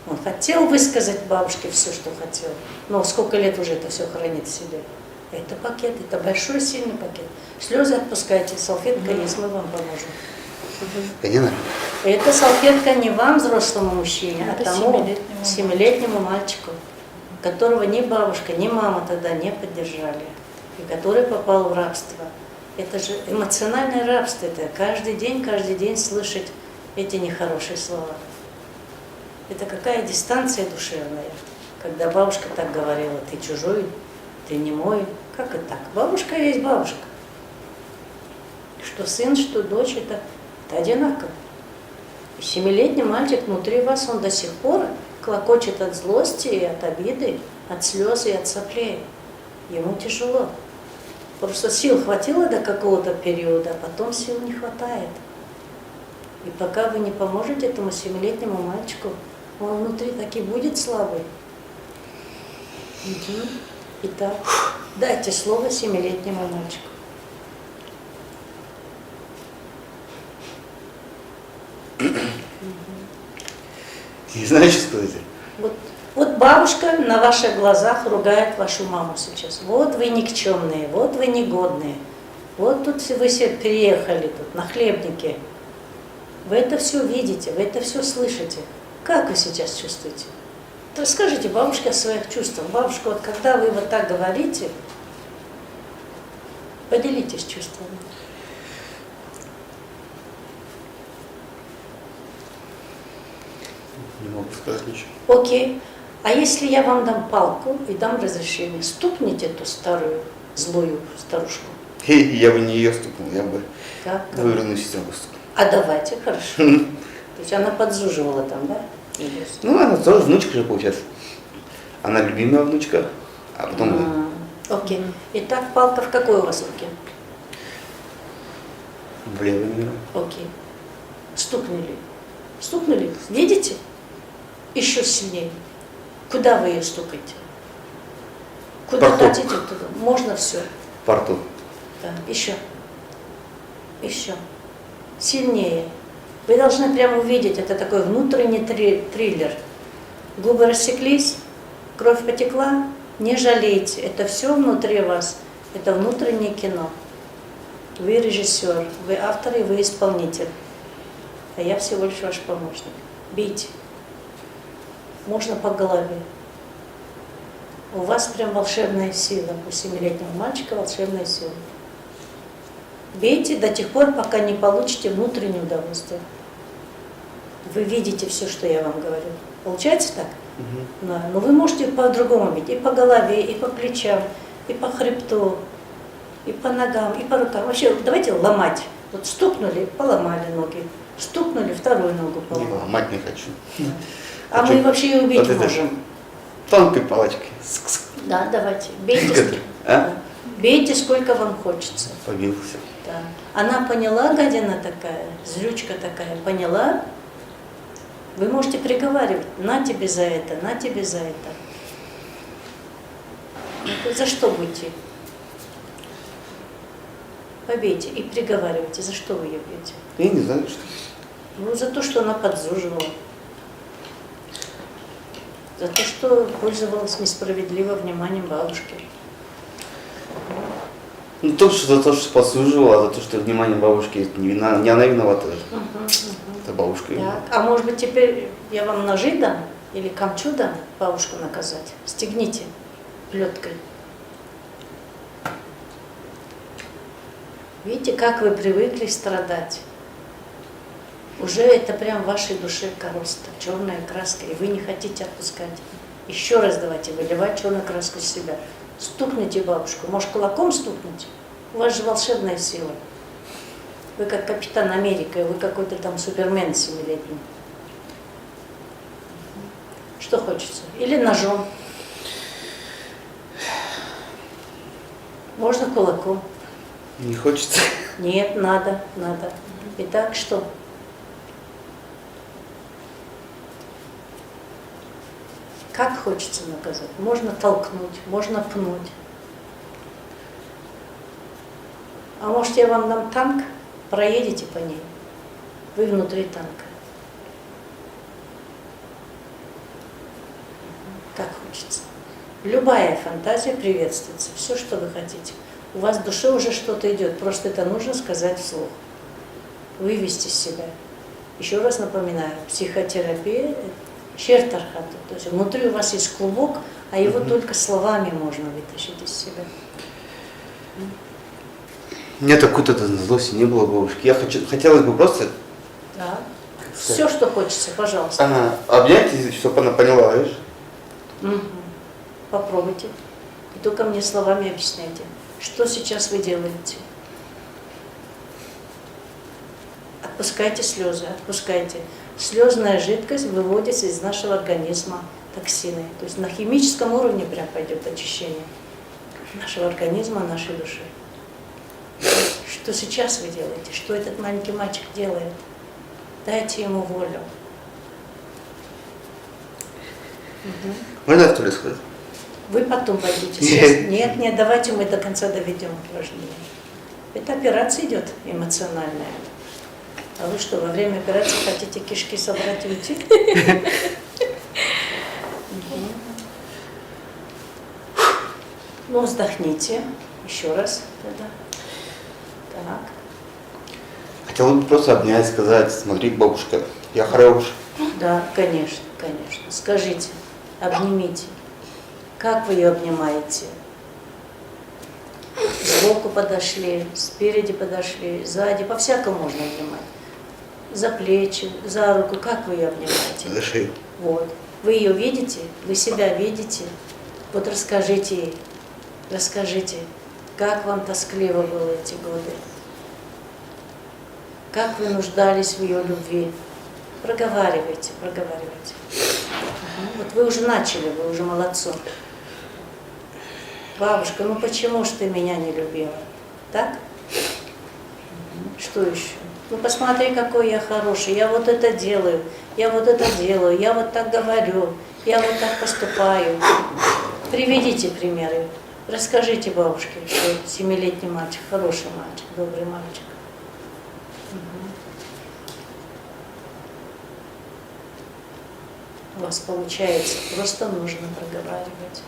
он хотел высказать бабушке все, что хотел. Но сколько лет уже это все хранит в себе? Это пакет, это большой сильный пакет. Слезы отпускайте, салфетка есть, мы вам поможем. Конечно. Эта салфетка не вам, взрослому мужчине, а Это тому 7-летнему 7-летнему мальчику, которого ни бабушка, ни мама тогда не поддержали, и который попал в рабство. Это же эмоциональное рабство, это каждый день слышать эти нехорошие слова. Это какая дистанция душевная, когда бабушка так говорила, ты чужой, ты не мой. Как это так? Бабушка есть бабушка. Что сын, что дочь, это одинаково. И 7-летний мальчик внутри вас, он до сих пор клокочет от злости и от обиды, от слез и от соплей. Ему тяжело. Просто сил хватило до какого-то периода, а потом сил не хватает. И пока вы не поможете этому 7-летнему мальчику, он внутри так и будет слабый. Итак, дайте слово 7-летнему мальчику. Не знаю, что сказать. Вот бабушка на ваших глазах ругает вашу маму сейчас. Вот вы никчемные, вот вы негодные. Вот тут вы все переехали тут, на хлебнике. Вы это все видите, вы это все слышите. Как вы сейчас чувствуете? Расскажите бабушке о своих чувствах. Бабушка, вот когда вы вот так говорите, поделитесь чувствами. Не могу сказать ничего. Окей. А если я вам дам палку и дам разрешение, стукните эту старую, злую старушку? Я бы не ее стукнул, я бы Как? вывернул систему стукнул. А давайте, хорошо. То есть она подзуживала там, да? Ну, она тоже внучка же, получается. Она любимая внучка, а потом... Окей. Итак, палка в какой у вас руке? В левой, наверное. Окей. Стукнули. Стукнули. Видите? Еще сильнее. Куда вы ее стукаете? Куда По рту. хотите туда? Можно все. По рту. Да. Еще. Еще. Сильнее. Вы должны прямо увидеть, это такой внутренний триллер. Губы рассеклись, кровь потекла, не жалейте. Это все внутри вас. Это внутреннее кино. Вы режиссер, вы автор и вы исполнитель. А я всего лишь ваш помощник. Бейте. Можно по голове. У вас прям волшебная сила. У 7-летнего мальчика волшебная сила. Бейте до тех пор, пока не получите внутреннее удовольствие. Вы видите все, что я вам говорю. Получается так? Да. Но вы можете по-другому бить. И по голове, и по плечам, и по хребту, и по ногам, и по рукам. Вообще, давайте ломать. Вот стукнули, поломали ноги. Стукнули, вторую ногу Не, поломали. ломать не хочу. А Хочу мы вообще и убить вот это можем. Тонкой палочкой. Да, давайте. Бейте, А? да. Бейте, сколько вам хочется. Побился. Да. Она поняла, гадина такая, злючка такая, поняла. Вы можете приговаривать, на тебе за это, на тебе за это. Ну, за что будете? Побейте и приговаривайте, за что вы ее бьете? Я не знаю, что. Ну, за то, что она подзуживала. За то, что пользовалась несправедливо вниманием бабушки. Ну, то, что за то, что подслуживала, а за то, что внимание бабушки, не она виновата. Это бабушка. Так. А может быть, теперь я вам ножи дам или камчу дам бабушку наказать? Стегните плеткой. Видите, как вы привыкли страдать? Уже это прям в вашей душе коросток, черная краска, и вы не хотите отпускать. Еще раз давайте выливать черную краску из себя. Стукните бабушку, может кулаком стукнуть? У вас же волшебная сила. Вы как Капитан Америка, вы какой-то там Супермен 7-летний. Что хочется? Или ножом. Можно кулаком. Не хочется. Нет, надо, надо. Итак, что? Как хочется наказать? Можно толкнуть, можно пнуть. А может, я вам дам танк, проедете по ней, вы внутри танка. Как хочется. Любая фантазия приветствуется, все, что вы хотите. У вас в душе уже что-то идет, просто это нужно сказать вслух. Вывести себя. Еще раз напоминаю, психотерапия – шертархату, то есть внутри у вас есть клубок, а его только словами можно вытащить из себя. У меня такой-то злости не было бабушки. Хотелось бы просто Да. Все, что хочется, пожалуйста. обнять, чтобы она поняла, видишь? Мгм. Попробуйте. И только мне словами объясняйте, что сейчас вы делаете. Отпускайте слезы, отпускайте. Слезная жидкость выводится из нашего организма, токсины. То есть на химическом уровне прям пойдет очищение нашего организма, нашей души. Что сейчас вы делаете? Что этот маленький мальчик делает? Дайте ему волю. Мгм. Можно я в туалет сходить? Вы потом пойдете. Сейчас. Нет, нет, давайте мы до конца доведем упражнение. Это операция идет эмоциональная. А вы что, во время операции хотите кишки собрать и уйти? Мгм. Ну, вздохните. Еще раз тогда. Так. Хотел бы просто обнять, сказать, смотри, бабушка, я хорош. Да, конечно, конечно. Скажите, обнимите. Как вы ее обнимаете? Сбоку подошли, спереди подошли, сзади, по-всякому можно обнимать. За плечи, за руку, как вы ее обнимаете? За шею. Вот. Вы ее видите, вы себя видите. Вот расскажите ей, как вам тоскливо было эти годы. Как вы нуждались в ее любви. Проговаривайте, проговаривайте. Вот вы уже начали, вы уже молодцом. Бабушка, ну почему ж ты меня не любила? Так? Что еще? Ну посмотри, какой я хороший, я вот это делаю, я вот это делаю, я вот так говорю, я вот так поступаю. Приведите примеры. Расскажите бабушке, что 7-летний мальчик, хороший мальчик, добрый мальчик. У вас получается, просто нужно проговаривать.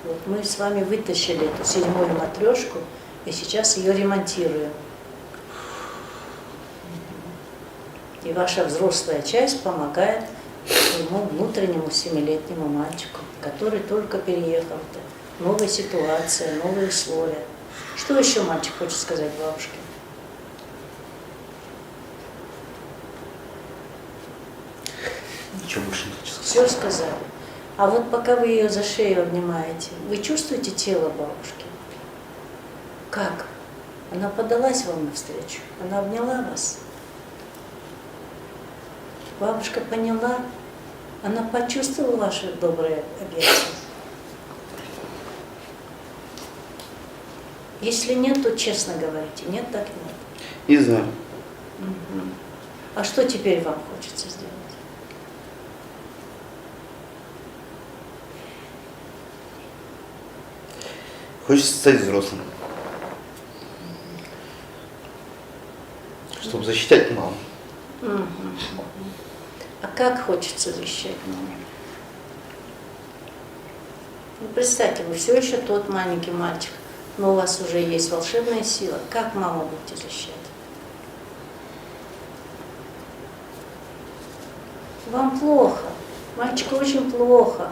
Вот мы с вами вытащили эту 7-ю матрешку И сейчас ее ремонтируем. И ваша взрослая часть помогает своему внутреннему 7-летнему мальчику, который только переехал. Новая ситуация, новые условия. Что еще мальчик хочет сказать бабушке? Ничего больше не хочу сказать. Все сказали. А вот пока вы ее за шею обнимаете, вы чувствуете тело бабушки? Как? Она подалась вам навстречу, она обняла вас. Бабушка поняла, она почувствовала ваши добрые объятия. Если нет, то честно говорите, нет, так нет. Не знаю. Мгм. А что теперь вам хочется сделать? Хочется стать взрослым. Чтобы защищать маму. Мгм. А как хочется защищать маму? Ну, представьте, вы все еще тот маленький мальчик, но у вас уже есть волшебная сила. Как маму будете защищать? Вам плохо. Мальчику очень плохо.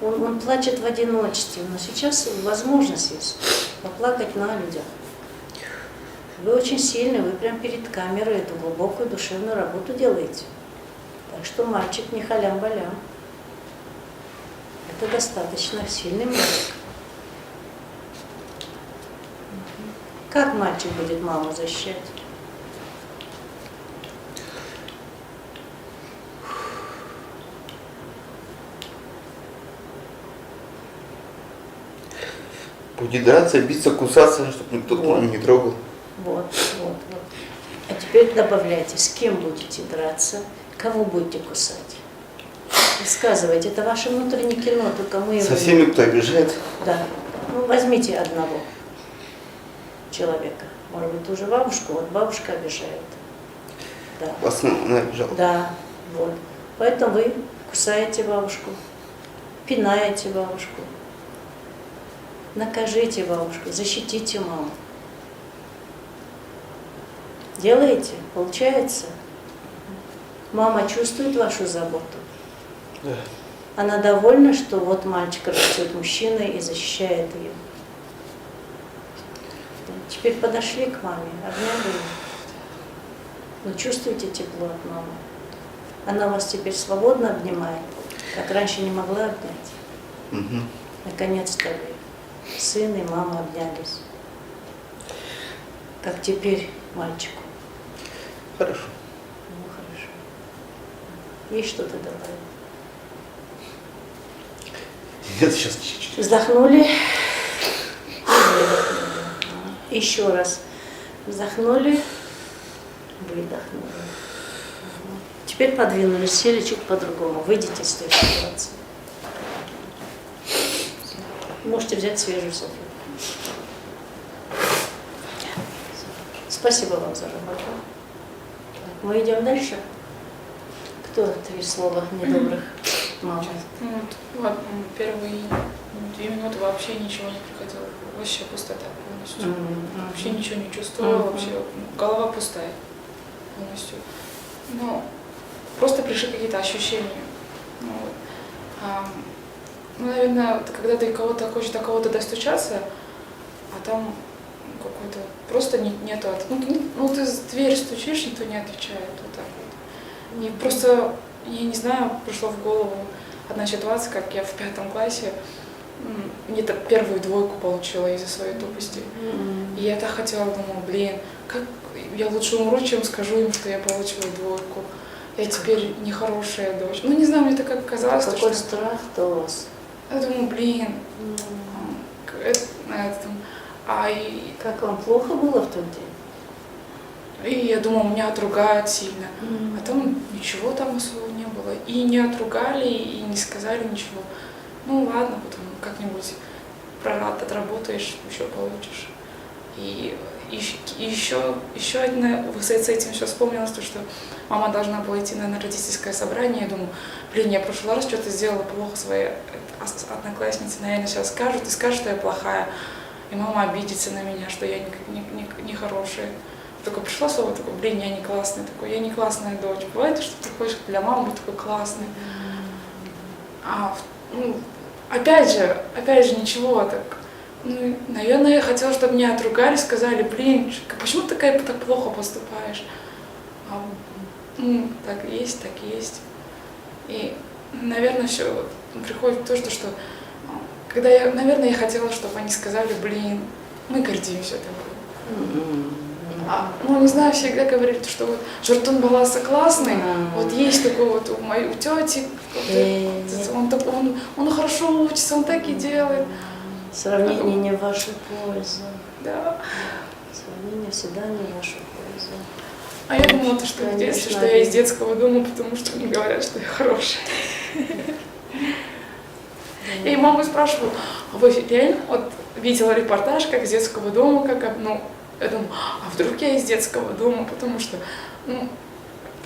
Он плачет в одиночестве, но сейчас возможность есть поплакать на людях. Вы очень сильны, вы прям перед камерой эту глубокую душевную работу делаете. Так что мальчик не халям-балям. Это достаточно сильный мальчик. Как мальчик будет маму защищать? Будет драться, биться, кусаться, чтобы никто маму не трогал. Вот. А теперь добавляйте, с кем будете драться, кого будете кусать. Рассказывайте, это ваше внутреннее кино, только мы его... Со всеми, кто обижает. Да. Ну, возьмите одного человека. Может быть, ту же бабушку, вот бабушка обижает. Да. В основном она обижала. Да, вот. Поэтому вы кусаете бабушку, пинаете бабушку, накажите бабушку, защитите маму. Делаете? Получается? Мама чувствует вашу заботу? Да. Она довольна, что вот мальчик растет мужчиной и защищает ее. Теперь подошли к маме, обняли ее. Вы чувствуете тепло от мамы? Она вас теперь свободно обнимает, как раньше не могла обнять. Угу. Наконец-то вы, сын и мама обнялись. Как теперь мальчику? Хорошо. Ну, хорошо. Есть что-то добавить? Нет, сейчас чуть-чуть. Вздохнули. Еще раз. Вздохнули. Выдохнули. Теперь подвинулись, сели чуть по-другому. Выйдите из той ситуации. Можете взять свежую салфетку. Спасибо вам за работу. Мы идем дальше. Кто 3 слова недобрых? Мама. Ну, вот, первые 2 минуты вообще ничего не приходило. Вообще пустота полностью. Вообще ничего не чувствовала, вообще голова пустая полностью. Ну, просто пришли какие-то ощущения. Ну, вот. Ну, наверное, когда ты хочешь до кого-то достучаться, а там какой-то просто нету. Ну, ты в дверь стучишь, никто не отвечает. Вот так вот. И просто, я не знаю, пришло в голову одна ситуация, как я в 5 классе где-то первую 2 получила из-за своей тупости. И я так хотела, думала, блин, как я лучше умру, чем скажу им, что я получила 2. Я теперь нехорошая дочь. Ну, не знаю, мне так как казалось. Какой страх-то у вас? Я думаю, блин, Как вам плохо было в тот день? И я думала, меня отругают сильно. А там ничего там особо не было. И не отругали, и не сказали ничего. Ну ладно, потом как-нибудь отработаешь, еще получишь. И еще одна, с этим еще вспомнилось, то, что мама должна была идти на родительское собрание. Я думаю, блин, я в прошлый раз что-то сделала плохо своей однокласснице, наверное, сейчас скажут и скажут, что я плохая. И мама обидится на меня, что я не хорошая. Только пришла слово, такое, блин, я не классная, такой, я не классная дочь. Бывает, что ты хочешь для мамы быть такой классной. Опять же, ничего так. Ну, наверное, я хотела, чтобы меня отругали, сказали, блин, почему ты так плохо поступаешь? Так есть, так есть. И, наверное, все приходит то, что когда я хотела, чтобы они сказали, блин, мы гордимся тобой. Не знаю, всегда говорили, что вот Журтун Баласа классный, вот есть такой вот у тети, он хорошо учится, он так и делает. Сравнение не в вашу пользу. Да. Сравнение всегда не в вашу пользу. А я думала, что в детстве, что я из детского дома, потому что мне говорят, что я хорошая. Я маму спрашиваю, а вы реально вот видела репортаж, как из детского дома, я думаю, а вдруг я из детского дома, потому что,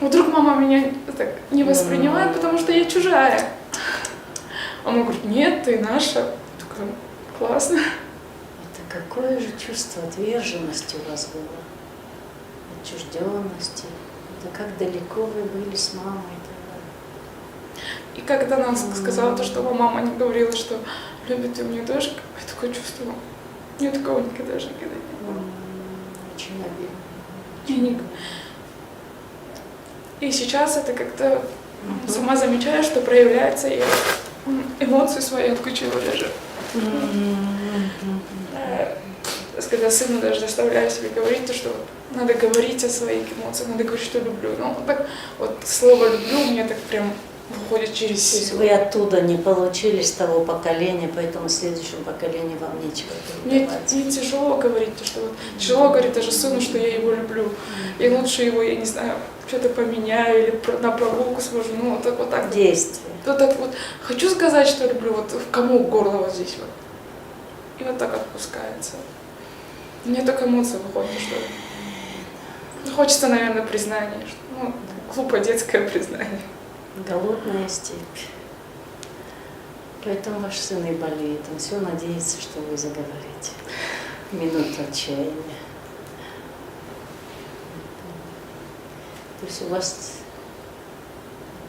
вдруг мама меня так не воспринимает, потому что я чужая. А мама говорит, нет, ты наша. Такая, классно. Это какое же чувство отверженности у вас было, отчужденности. Это как далеко вы были с мамой. И когда она сказала то, что мама не говорила, что любит у меня дочь, я такое чувство, я такого никогда не было. Очень обидно. И сейчас это как-то сама замечаю, что проявляется, и эмоции свои отключила даже. Когда сыну даже заставляю себе говорить, то, что надо говорить о своих эмоциях, надо говорить, что люблю. Так вот слово «люблю» мне так прям выходит через силу. То есть вы оттуда не получили с того поколения, поэтому в следующем поколении вам нечего передавать. Мне тяжело говорить, что вот, тяжело говорить даже сыну, что я его люблю. И лучше его, я не знаю, что-то поменяю или на прогулку свожу, вот так. Действие. Вот так вот. Хочу сказать, что люблю, вот в комок горло вот здесь вот. И вот так отпускается. Мне только эмоции выходят, что хочется, наверное, признания. Глупое детское признание. Голодная степь. Поэтому ваш сын и болеет. Он все надеется, что вы заговорите. Минуту отчаяния. То есть у вас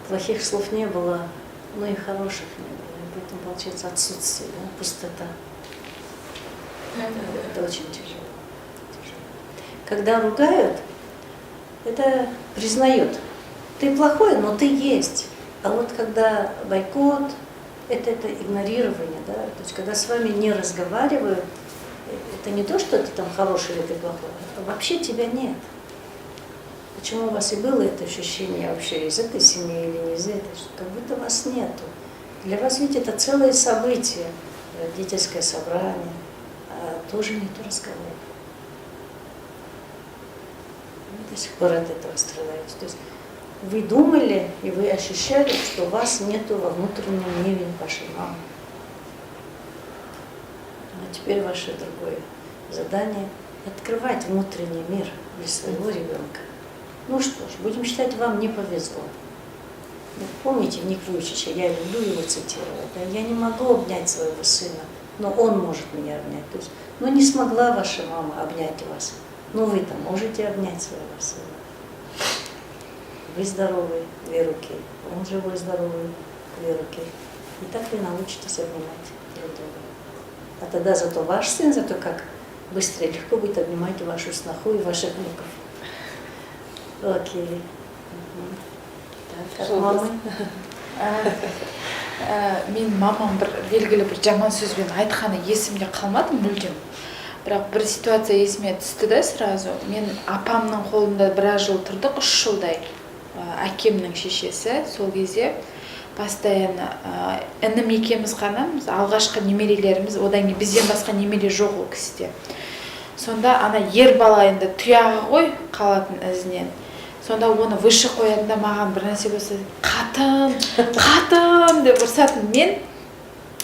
плохих слов не было, но и хороших не было. И поэтому получается отсутствие, пустота. Это очень тяжело. Когда ругают, это признают. Ты плохой, но ты есть. А вот когда бойкот, это игнорирование, да? То есть когда с вами не разговаривают, это не то, что ты там хороший или ты плохой, а вообще тебя нет. Почему у вас и было это ощущение вообще из этой семьи или не из этой, что как будто вас нету. Для вас ведь это целое событие, родительское собрание, а тоже нету разговора. Вы до сих пор от этого страдаете. То есть вы думали и вы ощущали, что вас нету во внутреннем мире вашей мамы. Но теперь ваше другое задание – открывать внутренний мир для своего ребенка. Ну что ж, будем считать, вам не повезло. Помните Ник Вуйчича, я люблю его цитировать. Да? Я не могу обнять своего сына, но он может меня обнять. То есть, не смогла ваша мама обнять вас, но вы-то можете обнять своего сына. Вы здоровы, 2 руки, он живой, здоровый, 2 руки. И так вы научитесь обнимать друг друга. А тогда зато ваш сын, как быстро и легко будет обнимать вашу сноху и ваших внуков. Окей. Так, как мамы? Мен мамам белгілі бір жаман сөзбен айтқаны есімде қалмады мүлдем. Бірақ бір ситуация есіме түсті да сразу. Мен апамның қолында біраз жыл тұрдық, 3 жылдай. Әкемнің шешесі сол кезде постоянно інім екеуміз ғана, алғашқы немерелеріміз, одан кейін бізден басқа немере жоқ ол кісіде. Сонда ана ер бала енді тұяғы ғой қалатын ізінен. Сонда оны выше қоятында маған бір нәрсе болса, қатын деп ұрсатын. Мен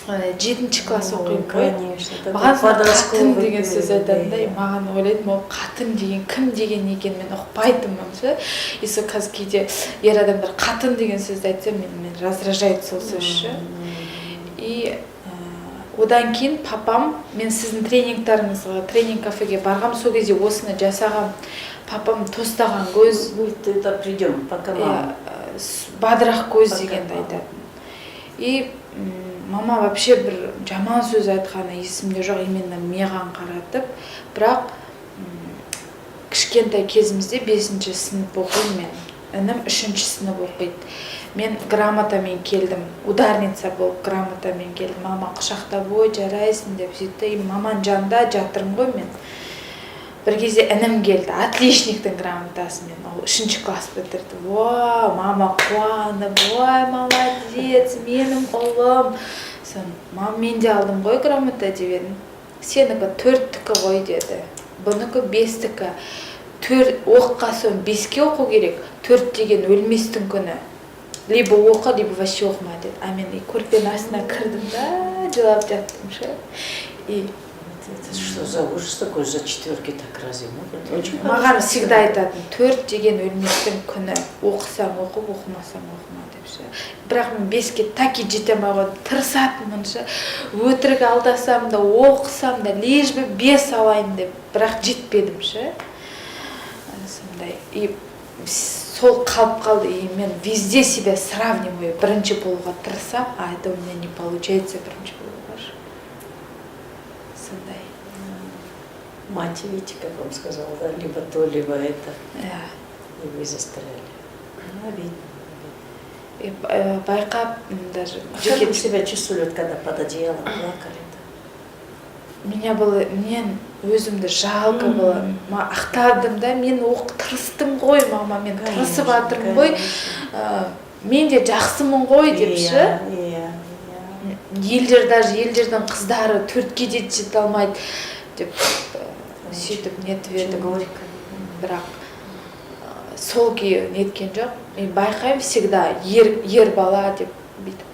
7 класс оқимын ғой. Конечно. Маған қатын деген сөз айтады да, маған ойлайтын ол қатын деген кім деген екен мен ұқпайтынмын ше. И сол қазір кейде ер адамдар қатын деген сөзді айтса мен раздражает сол сөз ше. И одан кейін папам, мен сіздің тренингтарыңызға, тренинг кафеге барғам, сол кезде осыны жасағам. Папам тостаған көз, Это придем, пока мама. бадырақ көз дегенді айтатын. И мама вообще бір жаман сөз айтқаны есімде жоқ, именно маған қаратып, бірақ кішкентай кезімізде 5-ші сынып оқимын мен. Інім 3-ші сынып оқиды. Мен грамотамен келдім, ударница болып грамотамен келдім. Мама құшақтап, ой жарайсың деп сөйтті. И маманың жанында жатырмын ғой мен. Бір кезде інім келді, отличниктің грамотасымен, ол 3-ші класс бітірді. Ва, мама қуанып, ой, молодец, менің ұлым. Сон, мама, мен де алдым ғой грамота деп едім. Сенікі 4-тікі ғой деді. Бұныкі 5-тікі. Оққа сон 5-ке оқу керек. 4 деген өлместің күні. Либо оқы, либо вообще оқыма деді. А мен көрпенің астына кірдім да, жылап жаттым ше. И Это что за ужас такой, за 4-ки так разве могут? Очень маған всегда айтатын, 4 деген өлместің күні. Оқысаң оқып, оқымасаң оқыма деп ше. Бірақ мен 5-ке таки жете алмай тырысатынмын ше. Өтірік алдасам да, оқысам да, лишь бы 5 алайын деп, бірақ жетпедім ше. Сондай. И сол қалып қалды, и мен везде себя сравниваю. Бірінші болуға тырысам, а это у меня не получается бірінші болуға. Сондай. Мать, видите, как вам сказала, да, либо то, либо это. Ja. И вы застряли. Видно. И байқап даже Как вы себя чувствовали, когда под одеялом плакали? меня было, мен өзімді жалко было. Ақтардым да, мен тырыстым ғой, мама, мен тырысып жатырмын ғой. Мен де жақсымын ғой деп ше. Елдердің қыздары 4-ке де жете алмайды деп сөйтіп нетіп едім. Бірақ сол күйі неткен жоқ. Мен байқаймын всегда ер бала деп бүйтіп.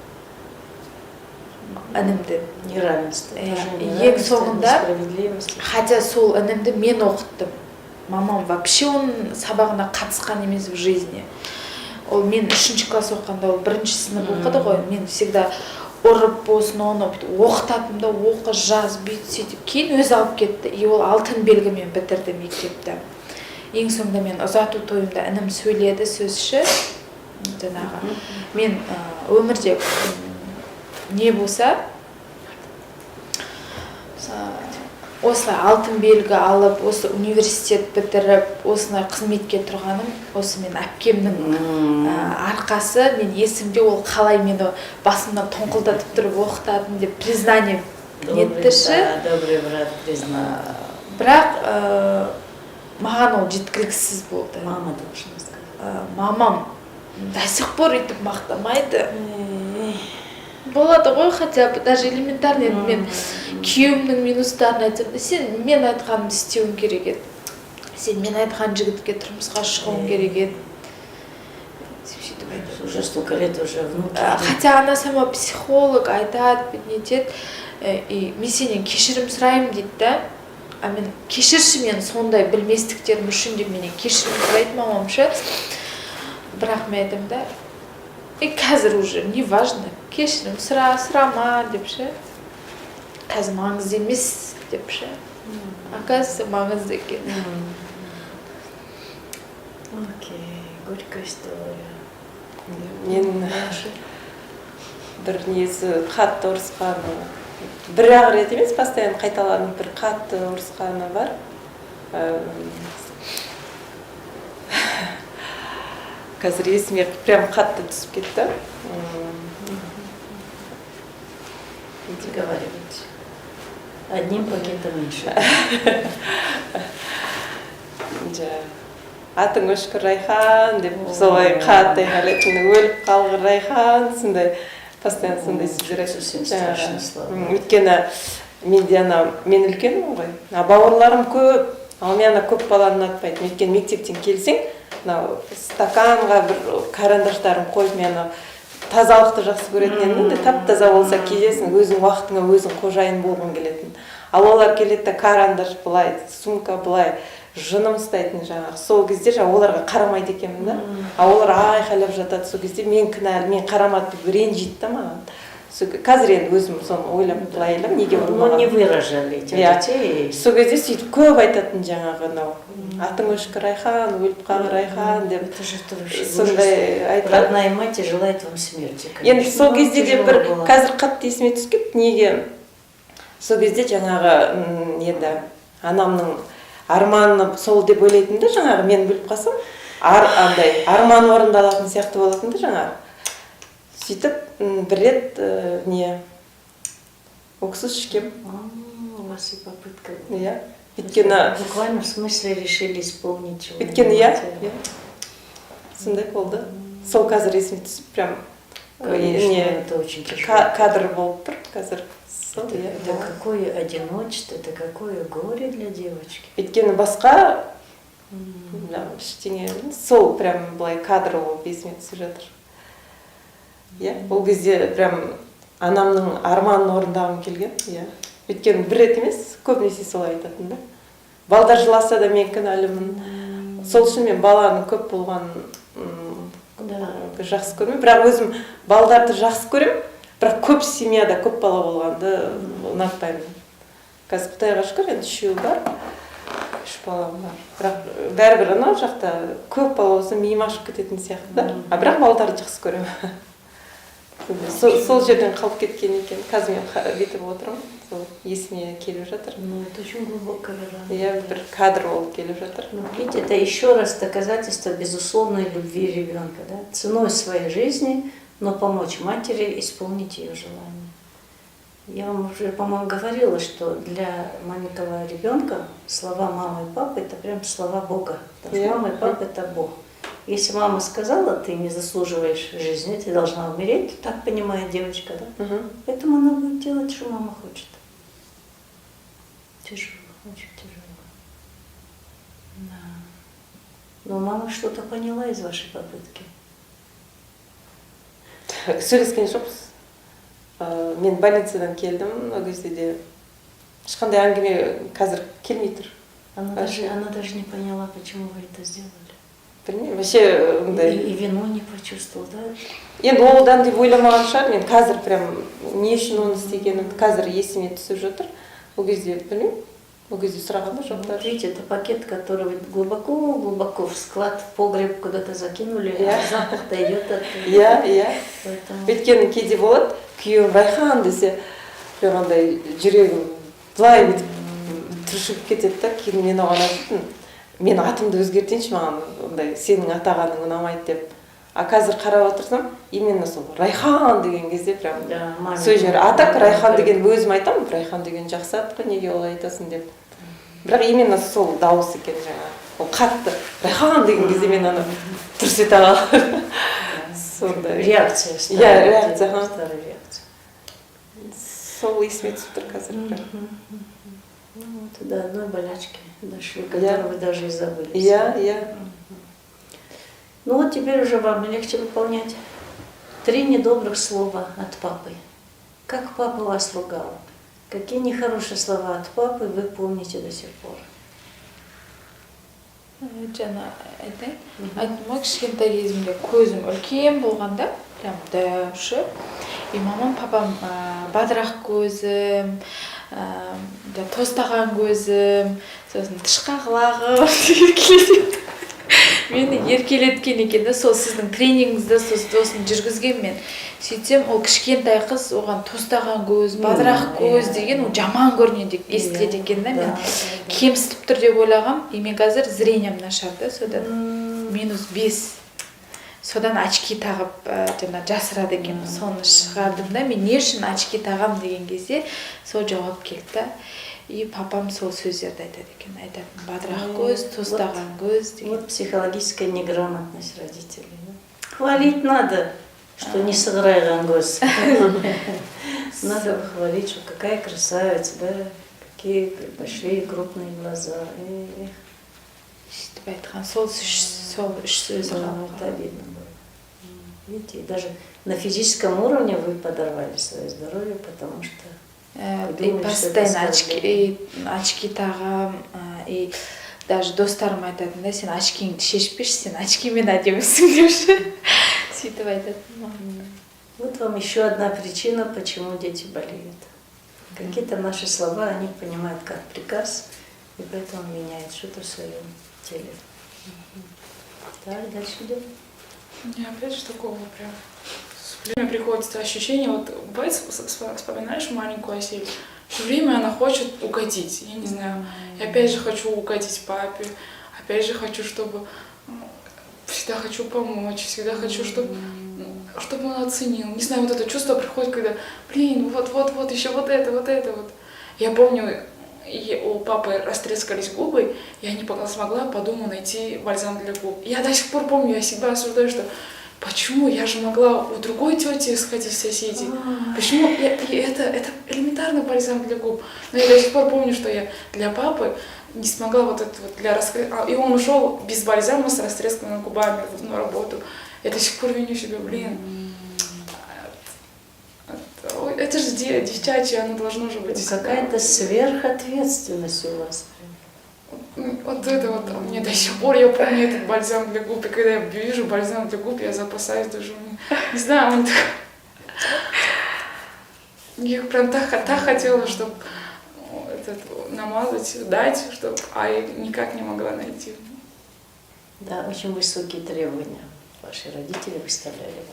Інімді. Неравенство. Ең соңында, хотя сол інімді мен оқыттым. Мамам вообще оның сабағына қатысқан емес в жизни. Ол мен 3-ші класс оқығанда, ол 1-ші сынып оқыды ғой. Мен всегда ұрып болсын оны оқытатым да, оқы, жаз, бүйт, сөйтіп. Кейін өзі алып кетті. И ол алтын белгімен бітірді мектепті. Ең соңында мен ұзату тойымда інім сөйледі сөзші. Жаңағы. Мен өмірде не болса, осылай алтын белгі алып, осы университет бітіріп, осылай қызметке тұрғаным, осы мен әпкемнің арқасы, мен есімде ол қалай мені басымнан тоңқылдатып тұрып оқытатын деп признание неттіші. Добрый брат признал. Бірақ маған ол жеткіліксіз болды. Мама должна сказать. Мамам до сих пор өйтіп мақтамайды. Болады ғой, хотя бы даже элементарный мен күйеуімнің минустарын айтсам, сен мен айтқанымды істеуің керек еді. Сен мен айтқан жігітке тұрмысқа шығуың керек еді. Уже столько лет уже внуки. Хотя она сама психолог, айтады, нетеді. И мен сенен кешірім сұраймын дейді да. А мен кешірші мен сондай білместіктерім үшін деп менен кешірім сұрайды мамам ше. Бірақ мен айтам да, қазір уже не важно, кешірім сұрама деп ше. Қазір маңызды емес деп ше. Оказывается, маңызды екен. Окей, горькая история. Мен бір несі қатты ұрысқаны, бір-ақ рет емес, постоянно қайталанып бір қатты ұрысқаны бар. Қазір есіме прям қатты түсіп кетті. Договаривайтесь. Одним пакетом меньше. Атың өшкір Райхан деп солай қатты айғайлайтын, өліп қалғыр Райхан, сондай постоянно сондай сөздер айтады. Өйткені мен үлкенмін ғой. Бауырларым көп, ал мен көп баланы ұнатпайды. Өйткені мектептен келсең, стаканға бір карандаштарын қойып, мені тазалықты жақсы көретін едім де, тап-таза болса кезесің, өзің уақытыңа өзің қожайын болғың келетін. Ал олар келеді де карандаш былай, сумка былай, жыным ұстайтын жаңағы. Сол кезде оларға қарамайды екенмін да. А олар айқайлап жатады, сол кезде мен кінәлі, мен қарамады деп ренжиді да маған. Қазір енді өзім соны ойлап былай ойлаймын, неге Ну, не выражали этих детей. Сол кезде сөйтіп көп айтатын жаңағы анау. Атың өшкі Райхан, өліп қалды Райхан деп. Это же тоже Сондай айтқан. Родная мать желает вам смерти. Енді сол кезде де бір тяжело было. қазір қатты есіме түсіп кетті, неге сол кезде жаңағы енді анамның арманы сол деп ойлайтын да, жаңағы мен біліп қалсам андай арманы орындалатын сияқты болатын да жаңағы. Сөйтіп бір рет не уксус ішкем. У вас и попытка. Иә. Өйткені Буквально в смысле решили исполнить чего. өйткені иә. Сондай болды. Сол қазір есіме түсіп прям Конечно, не это очень тяжело. кадр болып тұр қазір. Сол иә. Это какое одиночество, это какое горе для девочки. Өйткені басқа ештеңе сол прям былай кадр болып есіме түсіп жатыр. Иә, ол кезде прям анамның арманын орындағым келген. Иә. Өйткені бір рет емес, көбінесе солай айтатын да. Балдар жыласа да мен кінәлімін. Сол үшін мен баланың көп болғанын жақсы көрмеймін. Бірақ өзім балдарды жақсы көремін. Бірақ көп семьяда көп бала болғанды ұнатпаймын. Қазір Құдайға шүкір, енді 3 бар. 3 балам бар. Бірақ бәрібір анау жақта көп бала болса миым ашып кететін сияқты да. А бірақ балдарды жақсы көремін. Сол жерден қалып кеткен екен. Қазір мен бүйтіп отырмын. Сол есіме келіп жатыр. Ну, это очень глубокая рана. Иә, бір кадр болып келіп жатыр. Ну, видите, это еще раз доказательство безусловной любви ребенка, да? Ценой своей жизни, но помочь матери исполнить ее желание. Я вам уже, по-моему, говорила, что для маленького ребенка слова мамы и папы это прям слова Бога. Потому что мама и папа это Бог. Если мама сказала, ты не заслуживаешь жизни, ты должна умереть, так понимает девочка, да? Поэтому она будет делать, что мама хочет. Тяжело, очень тяжело. Да. Но мама что-то поняла из вашей попытки. Сөйлескен жоқпыз. Мен больницадан келдім, ол кезде де ешқандай әңгіме қазір келмей тұр. Она даже не поняла, почему вы это сделали. Білмеймін, вообще ондай. И вину не почувствовал, да? Енді одан деп ойламаған шығар, мен қазір прям не үшін оны істегенім қазір есіме түсіп жатыр. Ол кезде білмеймін, ол кезде сұраған да жоқ даже. Видите, это пакет, который вы глубоко в склад, в погреб куда-то закинули, а запах-то идет оттуда. Иә. Өйткені кейде болады, күйеуім Райхан десе, прям андай жүрегім былай бүйтіп түршігіп кетеді да, кейін мен оған айтатын, мен атымды өзгертейінші, маған ондай сенің атағаның ұнамайды деп. А қазір қарап отырсам, именно сол Райхан деген кезде прям сол жер атак Райхан деген өзім айтамын, Райхан деген жақсы ат қой, неге олай айтасың деп. Бірақ именно сол дауыс екен жаңа. Ол қатты Райхан деген кезде мен аны дұрыс ете аламын. Сондай реакция. Иә, реакция. Старая реакция. Сол есіме түсіп тұр қазір. Ну вот до одной болячки дошли, которую вы даже и забыли. Иә. Ну вот теперь уже вам легче выполнять. 3 недобрых слова от папы. Как папа вас ругал? Какие нехорошие слова от папы вы помните до сих пор? Жаңа айтайын, кішкентай кезімде көзім үлкен болғанда, прям дәуші, и мамам папам бадырақ көзім, тостаған көзім, сосын тышқақ еркелетеді. Мені еркелеткен екен де, сол сіздің тренингіңізді сосын жүргізген мен. Сөйтсем, ол кішкентай қыз оған тостаған көз, бадырақ көз деген ол жаман көрінеді естіледі екен да, мен кемсітіп тұр деп ойлағам. И мен қазір зрением нашар да, содан -5. Содан очки тағып жаңа жасырады екен. Соны шығардым да, мен не үшін очки тағам деген кезде сол жауап келді да. И папам сол сөздерді айтады екен, айтатын бадырақ көз, тостаған көз деген. Вот психологическая неграмотность родителей. Хвалить надо, что не сыграйған көз. Надо хвалить, что какая красавица, да, какие большие крупные глаза. Сөйтіп айтқан, сол үш сөз қалды. Это обидно было. Видите, и даже на физическом уровне вы подорвали свое здоровье, потому что и постоянно очки тағам, и даже достарым айтатын да, сен очкеңді шешпеші, сен очкимен әдемісің депші. Сөйтіп айтатын. Вот вам еще одна причина, почему дети болеют. Какие-то наши слова они понимают как приказ, и поэтому меняют что-то в своем теле. Так, дальше идем. Мне опять же такого прям все время приходится ощущение, вот бывает, вспоминаешь маленькую Асель, все время она хочет угодить, я не знаю, я опять же хочу угодить папе, опять же хочу, чтобы, всегда хочу помочь, всегда хочу, чтобы он оценил, не знаю, вот это чувство приходит, когда, блин, вот, еще вот это. Я помню, у папы растрескались губы, я не смогла по дому найти бальзам для губ. Я до сих пор помню, я себя осуждаю, что почему я же могла у другой тети сходить в соседей? Почему это элементарный бальзам для губ? Но я до сих пор помню, что я для папы не смогла вот это вот и он ушел без бальзама с растресканными губами на работу. Я до сих пор виню себя, блин. Это же девчачье, оно должно же быть. Какая-то сверхответственность у вас. Вот это вот, мне до сих пор, я помню этот бальзам для губ, и когда я вижу бальзам для губ, я запасаюсь даже, не знаю, он так... Я прям так хотела, чтобы намазать, дать, чтобы, а я никак не могла найти. Да, очень высокие требования ваши родители выставляли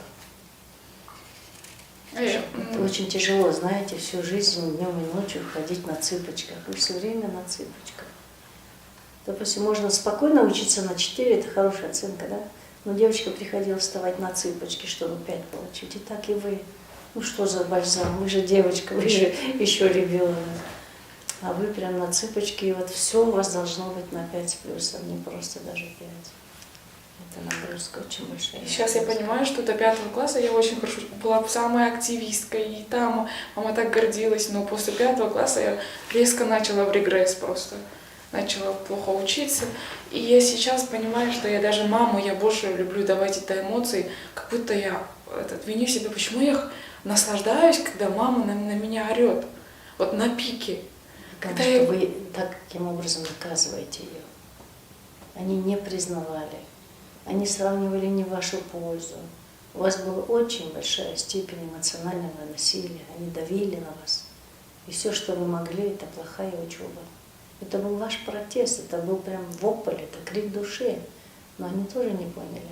вам. Это очень тяжело, знаете, всю жизнь днем и ночью ходить на цыпочках. Вы все время на цыпочках. Допустим, можно спокойно учиться на 4, это хорошая оценка, да? Но девочка приходила вставать на цыпочки, чтобы 5 получить. И так и вы. Ну что за бальзам? Вы же девочка, вы же еще ребенок. А вы прям на цыпочки, и вот все у вас должно быть на 5 с плюсом, не просто даже 5. Это нагрузка очень большая. Сейчас я понимаю, что до 5 класса я очень хорошо была самой активисткой, и там мама так гордилась, но после 5 класса я резко начала в регресс просто. Начала плохо учиться. И я сейчас понимаю, что я даже маму, я больше люблю давать это эмоции, как будто я виню себя, почему я наслаждаюсь, когда мама на меня орет. Вот на пике. Потому что вы таким образом наказываете ее. Они не признавали. Они сравнивали не в вашу пользу. У вас была очень большая степень эмоционального насилия. Они давили на вас. И все, что вы могли, это плохая учеба. Это был ваш протест, это был прям вопль, это крик души. Но они тоже не поняли.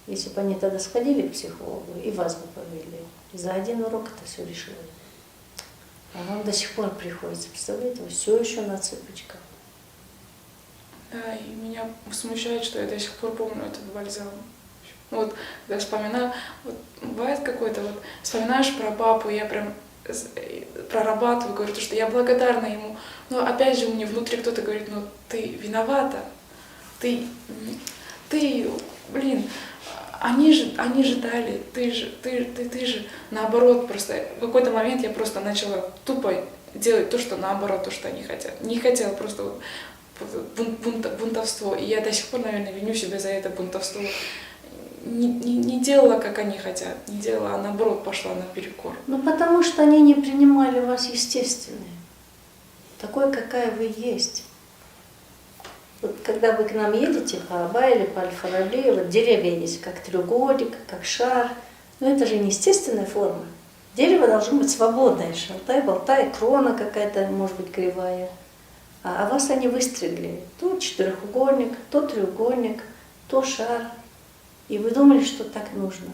Если бы они тогда сходили к психологу, и вас бы повели, и за один урок это все решили. А вам до сих пор приходится, представляете, вы все еще на цыпочках. Да, и меня смущает, что я до сих пор помню этот бальзам. Вот, когда вспоминаю, вот, бывает какой-то, вот, вспоминаешь про папу, я прям прорабатываю, говорю, что я благодарна ему. Но опять же мне внутри кто-то говорит, ну ты виновата, ты, блин, они же дали, ты же наоборот, просто в какой-то момент я просто начала тупо делать то, что наоборот, то, что они хотят. Не хотела просто вот бунтовство. И я до сих пор, наверное, виню себя за это бунтовство. Не делала, как они хотят, не делала, а наоборот пошла наперекор. Ну, потому что они не принимали вас естественной, такой, какая вы есть. Вот когда вы к нам едете по Аба или по Аль-Фараби, вот деревья есть как треугольник, как шар, но это же не естественная форма. Дерево должно быть свободное, шалтай-болтай, крона какая-то, может быть, кривая. А вас они выстригли. То четырехугольник, то треугольник, то шар. И вы думали, что так нужно.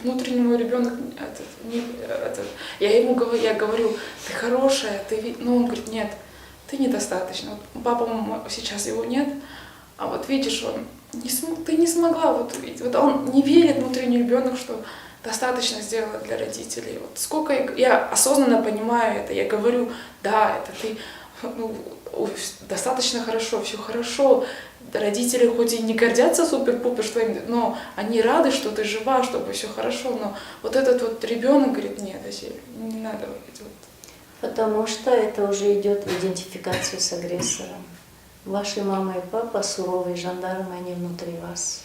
Внутренний мой ребенок, я говорю, ты хорошая, но он говорит, нет, ты недостаточно. Вот папа сейчас его нет, а вот видишь, ты не смогла вот увидеть. Вот он не верит, внутренний ребенок, что достаточно сделала для родителей. Вот сколько я осознанно понимаю это, я говорю, да, это ты достаточно хорошо, все хорошо. Родители хоть и не гордятся супер-пупер, но они рады, что ты жива, чтобы все хорошо. Но вот этот вот ребенок говорит, нет, Асель, не надо вот. Потому что это уже идет в идентификацию с агрессором. Ваши мама и папа, суровые жандармы, они внутри вас.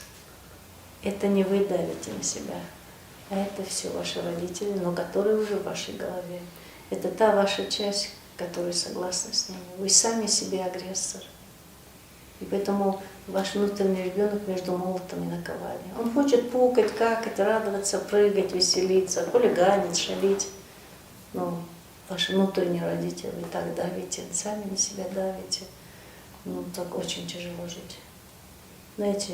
Это не вы давите на себя, а это все ваши родители, но которые уже в вашей голове. Это та ваша часть, которая согласна с ними. Вы сами себе агрессор. И поэтому ваш внутренний ребенок между молотом и наковальней. Он хочет пукать, какать, радоваться, прыгать, веселиться, хулиганить, шалить. Но ваши внутренние родители, вы так давите, сами на себя давите. Ну, так очень тяжело жить. Знаете,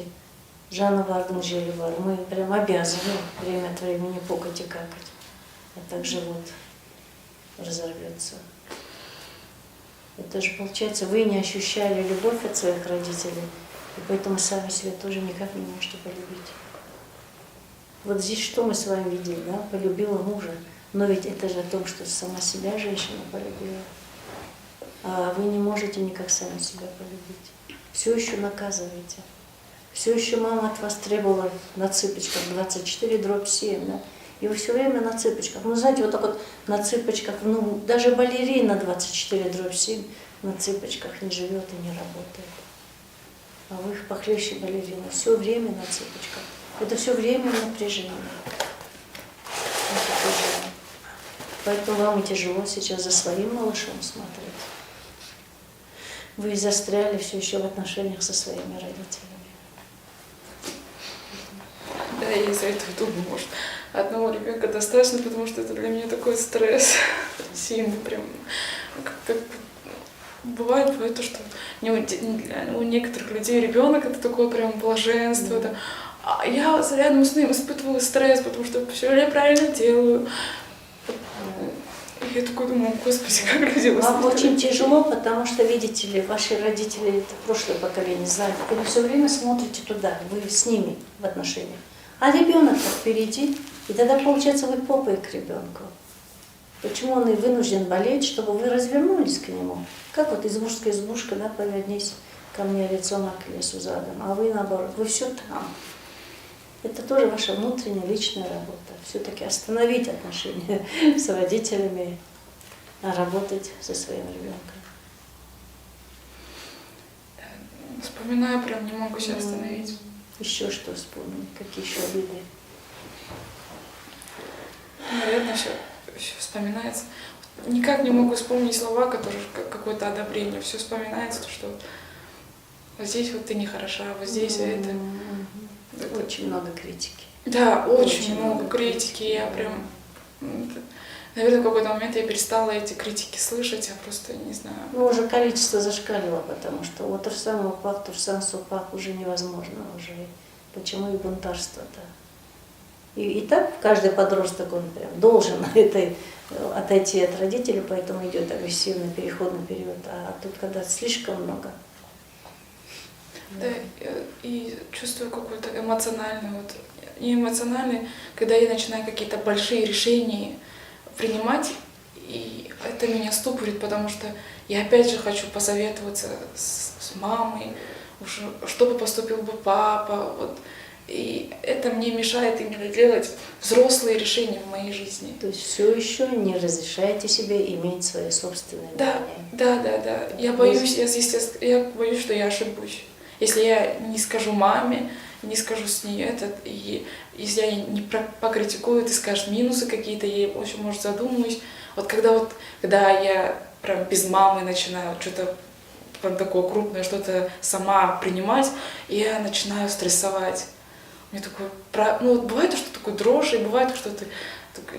Жанна Варден жили вар, мы прям обязаны время от времени пукать и какать. А так живот разорвется. Это же получается, вы не ощущали любовь от своих родителей, и поэтому сами себя тоже никак не можете полюбить. Вот здесь что мы с вами видели, да? Полюбила мужа. Но ведь это же о том, что сама себя женщина полюбила. А вы не можете никак сами себя полюбить. Все еще наказываете. Все еще мама от вас требовала на цыпочках 24/7, да? И вы все время на цыпочках. Ну, знаете, вот так вот на цыпочках, ну, даже балерина 24/7 на цыпочках не живет и не работает. А вы их похлеще балерины. Все время на цыпочках. Это все время напряжение. Поэтому вам и тяжело сейчас за своим малышом смотреть. Вы застряли все еще в отношениях со своими родителями. Да, я из-за этого думаю, может, одного ребенка достаточно, потому что это для меня такой стресс сильный, прям. Как-то бывает то, что у некоторых людей ребенок это такое прям блаженство, да. А я рядом с ним испытываю стресс, потому что все я правильно делаю. И я такой думаю, господи, как родилась. Вам очень тяжело, потому что, видите ли, ваши родители, это прошлое поколение, сзади, и вы все время смотрите туда, вы с ними в отношениях. А ребенок впереди, и тогда, получается, вы попой к ребенку. Почему он и вынужден болеть, чтобы вы развернулись к нему? Как вот избушка, да, повернись ко мне лицом, а к лесу задом. А вы наоборот, вы все там. Это тоже ваша внутренняя личная работа. Все-таки остановить отношения с родителями, а работать со своим ребенком. Вспоминаю, прям не могу себя остановить. Еще что вспомнить? Какие еще обиды? Наверное, все вспоминается. Никак не могу вспомнить слова, которые какое-то одобрение. Все вспоминается, что вот здесь вот ты нехороша, вот здесь это. Очень много критики. Да, очень много критики. Я прям... Наверное, в какой-то момент я перестала эти критики слышать, я просто не знаю. Ну, уже количество зашкалило, потому что вот то же самое упах, то же самое супах уже невозможно уже. Почему и бунтарство-то? И так каждый подросток, он прям должен отойти от родителей, поэтому идет агрессивный переходный период. А тут, когда слишком много. Да, и чувствую какой-то эмоциональный, вот, не эмоциональный, когда я начинаю какие-то большие решения принимать, и это меня ступорит, потому что я опять же хочу посоветоваться с мамой, уже, что бы поступил бы папа, вот, и это мне мешает именно делать взрослые решения в моей жизни. То есть все еще не разрешаете себе иметь свои собственные мнения. Да. Я боюсь, я боюсь, что я ошибусь. Если я не скажу маме, не скажу с ней этот, и если я не покритикую, ты скажешь минусы какие-то, я очень, может, задумаюсь. Вот когда я прям без мамы начинаю что-то прям такое крупное, что-то сама принимать, я начинаю стрессовать. Мне такое, ну вот бывает, что такое дрожь, и бывает, что ты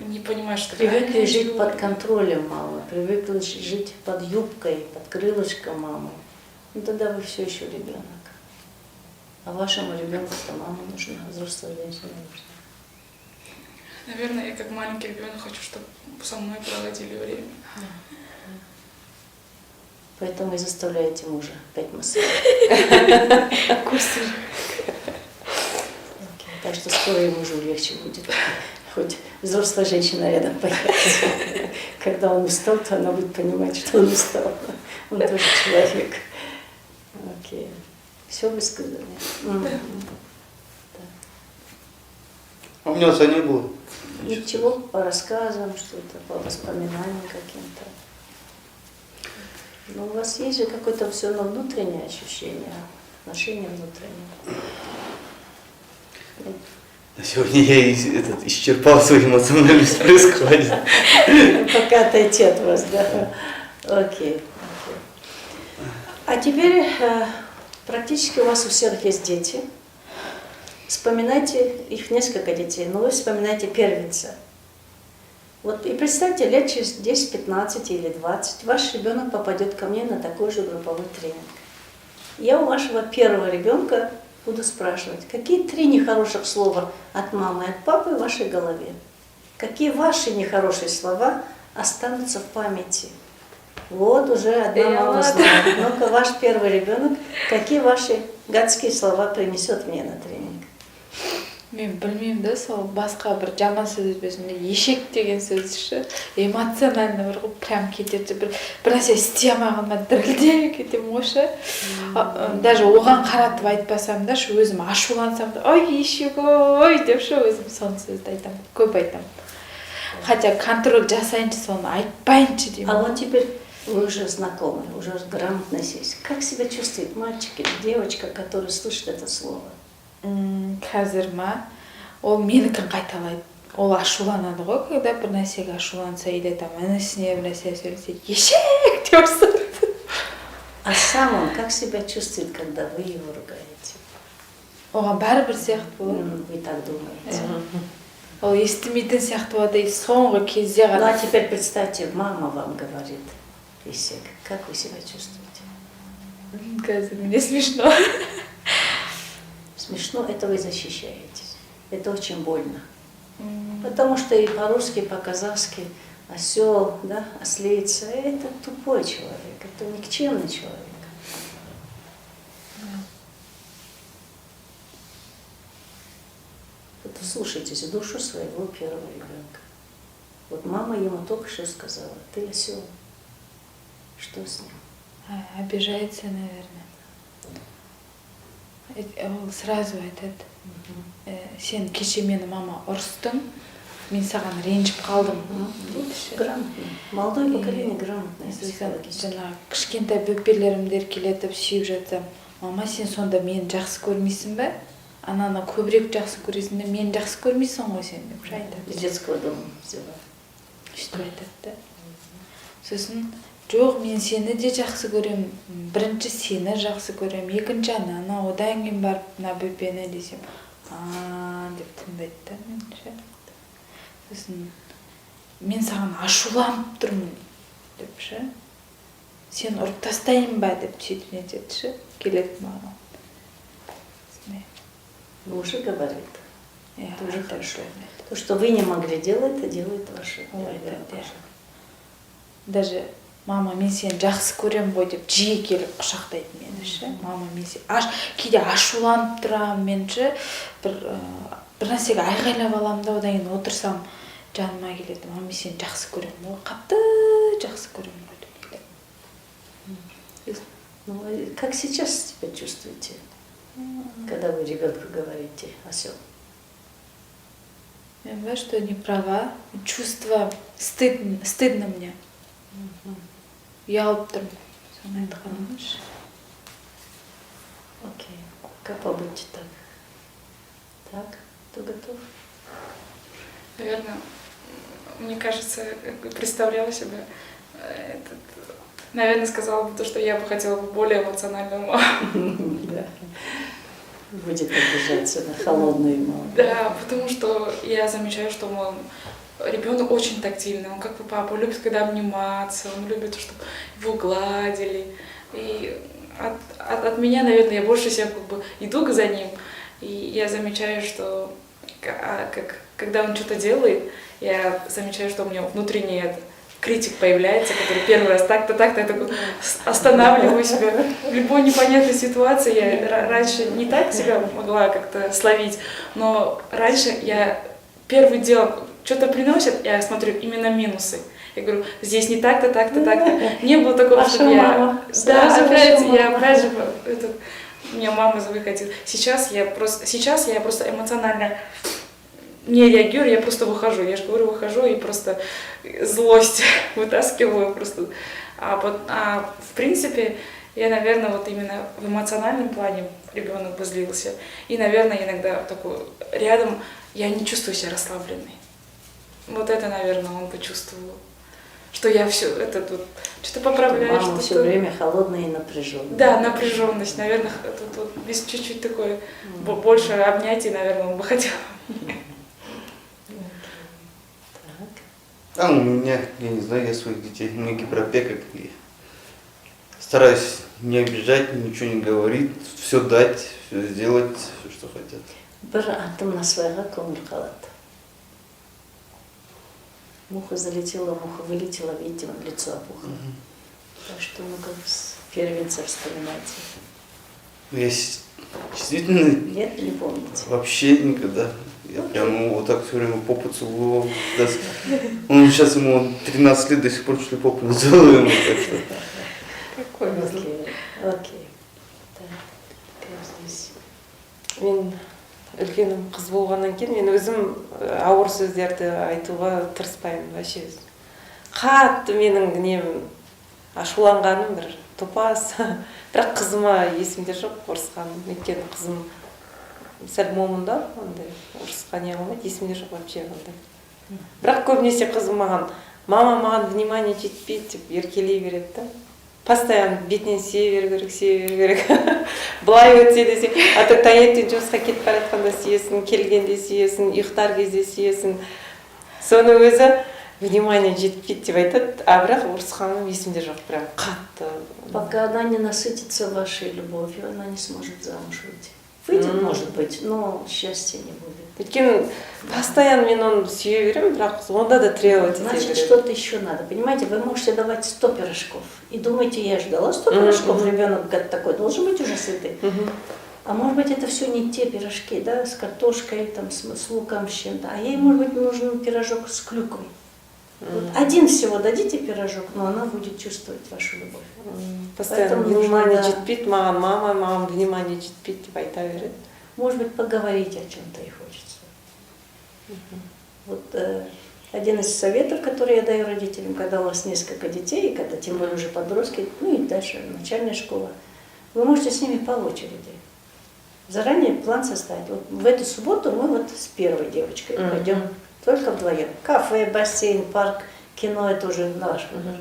не понимаешь, что привыкли жить под контролем мамы, привыкли жить под юбкой, под крылышком мамы. Ну тогда вы все еще ребенок. А вашему ребенку-то мама нужна, взрослая женщина нужна. Наверное, я как маленький ребенок хочу, чтобы со мной проводили время. Поэтому и заставляете мужа 5 массажей. Так что скоро и мужу легче будет. Хоть взрослая женщина рядом появится. Когда он устал, то она будет понимать, что он устал. Он тоже человек. Окей. Все высказали. А у меня отца не было. Ничего, по рассказам, что-то, по воспоминаниям каким-то. Но у вас есть же какое-то все равно внутреннее ощущение, отношение внутреннее. На сегодня я исчерпал свой эмоциональный всплеск, хватит. Пока отойти от вас, да. Окей. А теперь практически у вас у всех есть дети. Вспоминайте, их несколько детей, но вы вспоминайте первенца. Вот и представьте, лет через 10, 15 или 20 ваш ребенок попадет ко мне на такой же групповой тренинг. Я у вашего первого ребенка буду спрашивать, какие 3 нехороших слова от мамы и от папы в вашей голове? Какие ваши нехорошие слова останутся в памяти? Вот уже одна мама знает. Ну-ка, ваш первый ребенок, какие ваши гадские слова принесет мне на тренинг? Мен білмеймін да, сол басқа бір жаман сөз өзімде ешек деген сөз ше эмоционально бір прям кетеді, бір нәрсе істей алмағаннан дірілдеп кетемін ғой ше. Даже оған қаратып айтпасам да, өзім ашулансам да, ой ешек ой деп ше өзім соны сөзді айтамын, көп айтамын. Хотя контроль жасайыншы, соны айтпайыншы деймін. А вот теперь вы уже знакомы, уже грамотность есть. Как себя чувствует мальчик или девочка, который слышит это слово? Қазір ма, ол менікін қайталайды. Ол ашуланады ғой, когда бір нәрсеге ашуланса, или там інісіне бір нәрсе сөйлесе, ешек деп ұрсады. А сам он как себя чувствует, когда вы его ругаете? Оған бәрібір сияқты болады. Вы так думаете? Ол естімейтін сияқты болады, и соңғы кезде Ну а ғана. теперь представьте, мама вам говорит, ешек, как вы себя чувствуете? Қазір мне смешно. Смешно, это вы защищаетесь. Это очень больно. Потому что и по-русски, и по-казахски осел, да, ослица, это тупой человек, это никчемный человек. Вот слушайтесь в душу своего первого ребенка. Вот мама ему только что сказала, ты осел. Что с ним? Обижается, наверное. Ол сразу айтады, сен кеше мені мама ұрыстың, мен саған ренжіп қалдым дейді ше. Грамотно. Молодое поколение грамотное. Жаңағы кішкентай бөпелерімді еркелетіп сүйіп жатсам, мама сен сонда мені жақсы көрмейсің бе? Ананы көбірек жақсы көресің бе, мені жақсы көрмейсің ғой сен деп айтады. Из детского дома взяла. Что айтады да. Сосын жоқ, мен сені де жақсы көрем. Бірінші сені жақсы көрем, екінші ананы, одан кейін барып мына бөпені десем, деп тыңдайды да меніңше. Сосын мен саған ашуланып тұрмын деп ше. Сен ұрып тастайын ба деп сөйтіп нетеді ше, келеді маған. Вы уже говорит. Это уже хорошо. То, что вы не могли делать, это делает ваша ребята. Даже мама, мен сені жақсы көрем ғой деп жиі келіп құшақтайды мені ше. Мама, мен сені кейде ашуланып тұрамын мен ше. Бір нәрсеге айғайлап аламын да, одан кейін отырсам жаныма келеді. Мама, мен сені жақсы көрем ғой, қатты жақсы көрем ғой деп келеді. Ну, как сейчас себя чувствуете, когда вы ребенку говорите осел? Я понимаю, что не права. Чувство стыдно мне. Ұялып тұрмын. Соны айтқаным ше. Окей. Как побудьте так? Так, кто готов? Наверное, мне кажется, представляла себе, наверное, сказала бы то, что я бы хотела бы более эмоциональную маму. Да. Будет обижаться на холодную маму. Да, потому что я замечаю, что ребенок очень тактильный, он как бы папа любит, когда обниматься, он любит, чтобы его гладили. И от меня, наверное, я больше всего как бы иду за ним, и я замечаю, что когда он что-то делает, я замечаю, что у меня внутренний критик появляется, который первый раз так-то, я такой останавливаю себя. В любой непонятной ситуации я раньше не так себя могла как-то словить, но раньше я первым делом что-то приносят, я смотрю именно минусы. Я говорю, здесь не так-то, так-то. Не было такого, что я... Да, опять же, у меня мама выходила. Сейчас я просто эмоционально не реагирую, я просто выхожу. Я же говорю, выхожу и просто злость вытаскиваю просто. В принципе, Я, наверное, вот именно в эмоциональном плане ребенок бы злился. И, наверное, иногда такой рядом я не чувствую себя расслабленной. Вот это, наверное, он почувствовал. Что я все это тут что-то поправляю. Мама все время холодная и напряженная. Да, напряженность, наверное, тут вот без чуть-чуть такой больше обнятий, наверное, он бы хотел. Так. А у меня, я не знаю, я своих детей, у меня гиперопека, и стараюсь не обижать, ничего не говорить, все дать, все сделать, все, что хотят. Bir атымнасвайға көңіл қалады. Муха залетела, муха вылетела, видите, вам лицо опухло. Так что ну-ка первенца вспоминайте. Я действительно Нет, не помните. вообще никогда. Я прям вот так все время попу целую. Он сейчас ему 13 лет, до сих пор чуть ли попу не целую ему. Так что. Какой Окей, окей. Так, как здесь? Мен үлкенім қыз болғаннан кейін мен өзім ауыр сөздерді айтуға тырыспаймын вообще. Қатты менің нем ашуланғаным бір топас. Бірақ қызыма есімде жоқ ұрысқаным. Өйткені қызым сәл момында, андай ұрысқа не қылмайды, есімде жоқ вообще ондай. Бірақ көбінесе қызым маған, мама маған внимание жетпейді деп еркелей береді да. Постоянно бетінен сүйе беру керек. Былай өтсе десе, а то таңертең жұмысқа кетіп бара жатқанда сүйесің, келгенде сүйесің, ұйықтар кезде сүйесің. Соны өзі внимание жетпейді деп айтады, а бірақ ұрысқаным есімде жоқ, прям қатты. Пока она не насытится вашей любовью, она не сможет замуж выйти. Выйдет, может быть, но счастья не будет. Өйткені постоянно мен оны сүйе беремін, бірақ онда да требовать ете Значит, беремін. что-то еще надо. Понимаете, вы можете давать 100 пирожков. И думаете, я ждала 100 пирожков, ребенок такой должен быть уже сытый. А может быть, это все не те пирожки, да, с картошкой, там, с луком, с чем-то. А ей, может быть, нужен пирожок с клюквой. Вот один всего дадите пирожок, но она будет чувствовать вашу любовь. Постоянно Поэтому внимание нужно, да. жетпейді, маған внимание жетпейді деп айта береді. Может быть, поговорить о чем-то и хочется. Вот один из советов, который я даю родителям, когда у вас несколько детей, и когда тем более уже подростки, ну и дальше начальная школа, вы можете с ними по очереди. Заранее план составить. Вот в эту субботу мы вот с первой девочкой пойдем только вдвоем. Кафе, бассейн, парк, кино, это уже на ваш выбор.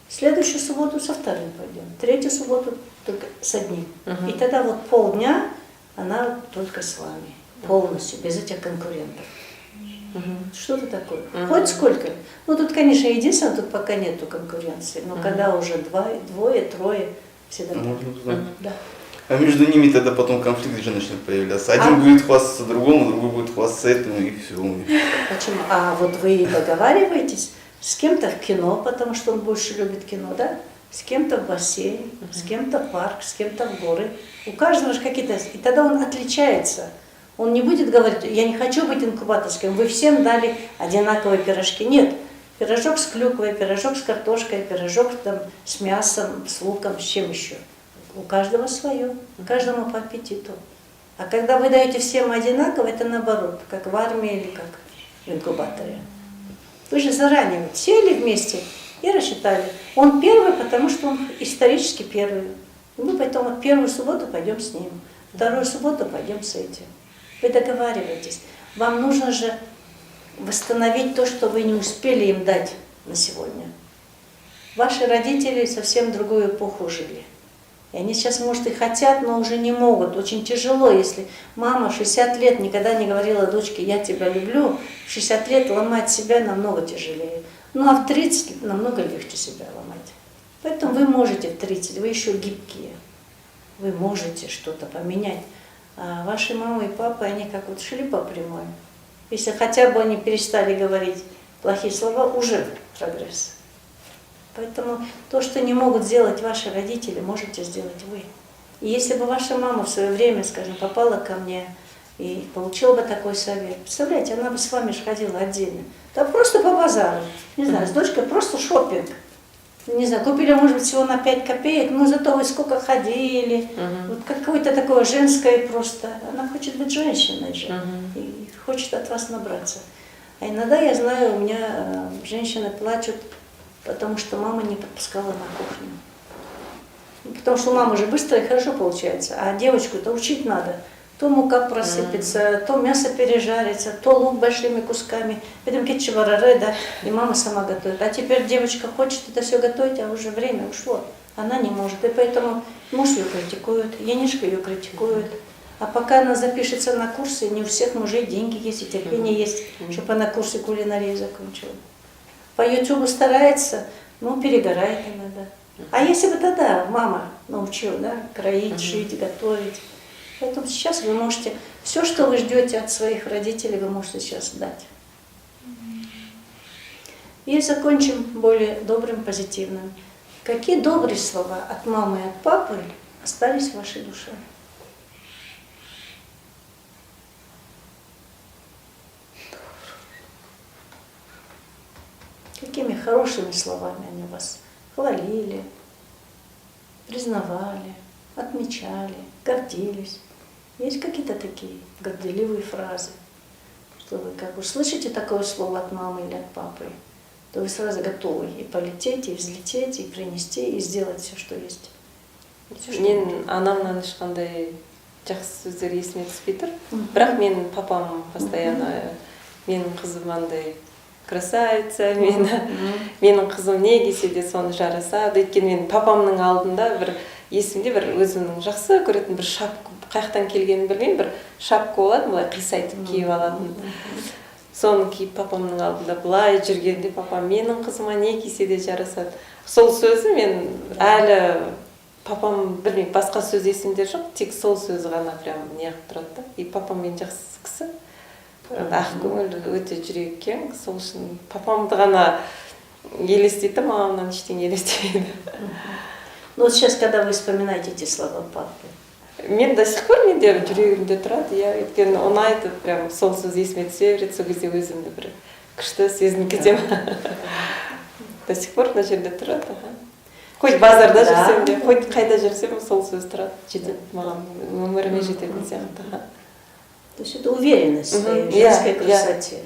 Следующую субботу со вторым пойдем. Третью субботу только с одним. И тогда вот полдня она только с вами. Полностью, без этих конкурентов. Что-то такое. Хоть сколько. Ну тут, конечно, единственное, тут пока нету конкуренции. Но когда уже двое, трое, всегда так. Можно узнать. Да. А между ними тогда потом конфликт же начнет появляться. Один будет хвастаться другому, другой будет хвастаться этому, и все. Почему? А вот вы договариваетесь с кем-то в кино, потому что он больше любит кино, да? С кем-то в бассейн, с кем-то в парк, с кем-то в горы. У каждого же какие-то... И тогда он отличается. Он не будет говорить, я не хочу быть инкубаторским, вы всем дали одинаковые пирожки. Нет, пирожок с клюквой, пирожок с картошкой, пирожок там, с мясом, с луком, с чем еще. У каждого свое, каждому по аппетиту. А когда вы даете всем одинаково, это наоборот, как в армии или как в инкубаторе. Вы же заранее вот сели вместе и рассчитали. Он первый, потому что он исторически первый. И мы поэтому вот первую субботу пойдем с ним, вторую субботу пойдем с этим. Вы договариваетесь. Вам нужно же восстановить то, что вы не успели им дать на сегодня. Ваши родители совсем другую эпоху жили. И они сейчас, может, и хотят, но уже не могут. Очень тяжело, если мама 60 лет никогда не говорила дочке «я тебя люблю», в 60 лет ломать себя намного тяжелее. Ну а в 30 намного легче себя ломать. Поэтому вы можете в 30, вы еще гибкие. Вы можете что-то поменять. А ваши мамы и папы, они как вот шли по прямой. Если хотя бы они перестали говорить плохие слова, уже прогресс. Поэтому то, что не могут сделать ваши родители, можете сделать вы. И если бы ваша мама в свое время, скажем, попала ко мне и получила бы такой совет, представляете, она бы с вами же ходила отдельно. Да просто по базару, не знаю, с дочкой просто шопинг. Не знаю, купили, может быть, всего на 5 копеек, но зато вы сколько ходили. Вот какое-то такое женское просто. Она хочет быть женщиной же и хочет от вас набраться. А иногда, я знаю, у меня женщины плачут, потому что мама не подпускала на кухню. Потому что у мамы же быстро и хорошо получается, а девочку-то учить надо. То мука просыпется, то мясо пережарится, то лук большими кусками. Потом кетчубарары, да, и мама сама готовит. А теперь девочка хочет это все готовить, а уже время ушло. Она не может. И поэтому муж ее критикует, Янишка ее критикует. А пока она запишется на курсы, не у всех мужей деньги есть и терпение есть, чтобы она курсы кулинарии закончила. По Ютубу старается, но перегорает иногда. А если бы тогда мама научила, да, кроить, шить, готовить. Поэтому сейчас вы можете, все, что вы ждете от своих родителей, вы можете сейчас дать. И закончим более добрым, позитивным. Какие добрые слова от мамы и от папы остались в вашей душе? Какими хорошими словами они вас хвалили, признавали, отмечали, гордились. Есть какие-то такие горделивые фразы, что вы как услышите такое слово от мамы или от папы, то вы сразу готовы и полететь, и взлететь, и принести, и сделать все, что есть. Мен анамнан ешқандай жақсы сөздер есіме түспей тұр. Бірақ мен папам постоянно менің қызым андай красавица, менің қызым не кисе де соны жарасады. Өйткені мен папамның алдында бір есімде бір өзімнің жақсы көретін бір шапка, қаяқтан келгенін білмеймін, бір шапка болады, былай қисайтып киіп алатын. Соны киіп папамның алдында былай жүргенде папам менің қызыма не кисе де жарасады. Сол сөзі мен әлі папам білмеймін, басқа сөз есімде жоқ, тек сол сөзі ғана прям неғып тұрады да. И папам мен жақсы кісі. Ақ көңіл, өте жүрегі кең, сол үшін папамды ғана елестейді, мамамнан ештеңе елестейді. Ну вот сейчас, когда вы вспоминаете эти слова папы, Мен до сих пор менде жүрегімде тұрады, иә, өйткені ұнайды, прям сол сөз есіме түсе береді, сол кезде өзімді бір күшті сезініп кетемін. До сих пор мына жерде тұрады. Хоть базарда жүрсем де, хоть қайда жүрсем, сол сөз тұрады, жетеді маған, өміріме жететін сияқты. то есть это уверенность в своей женской красоте.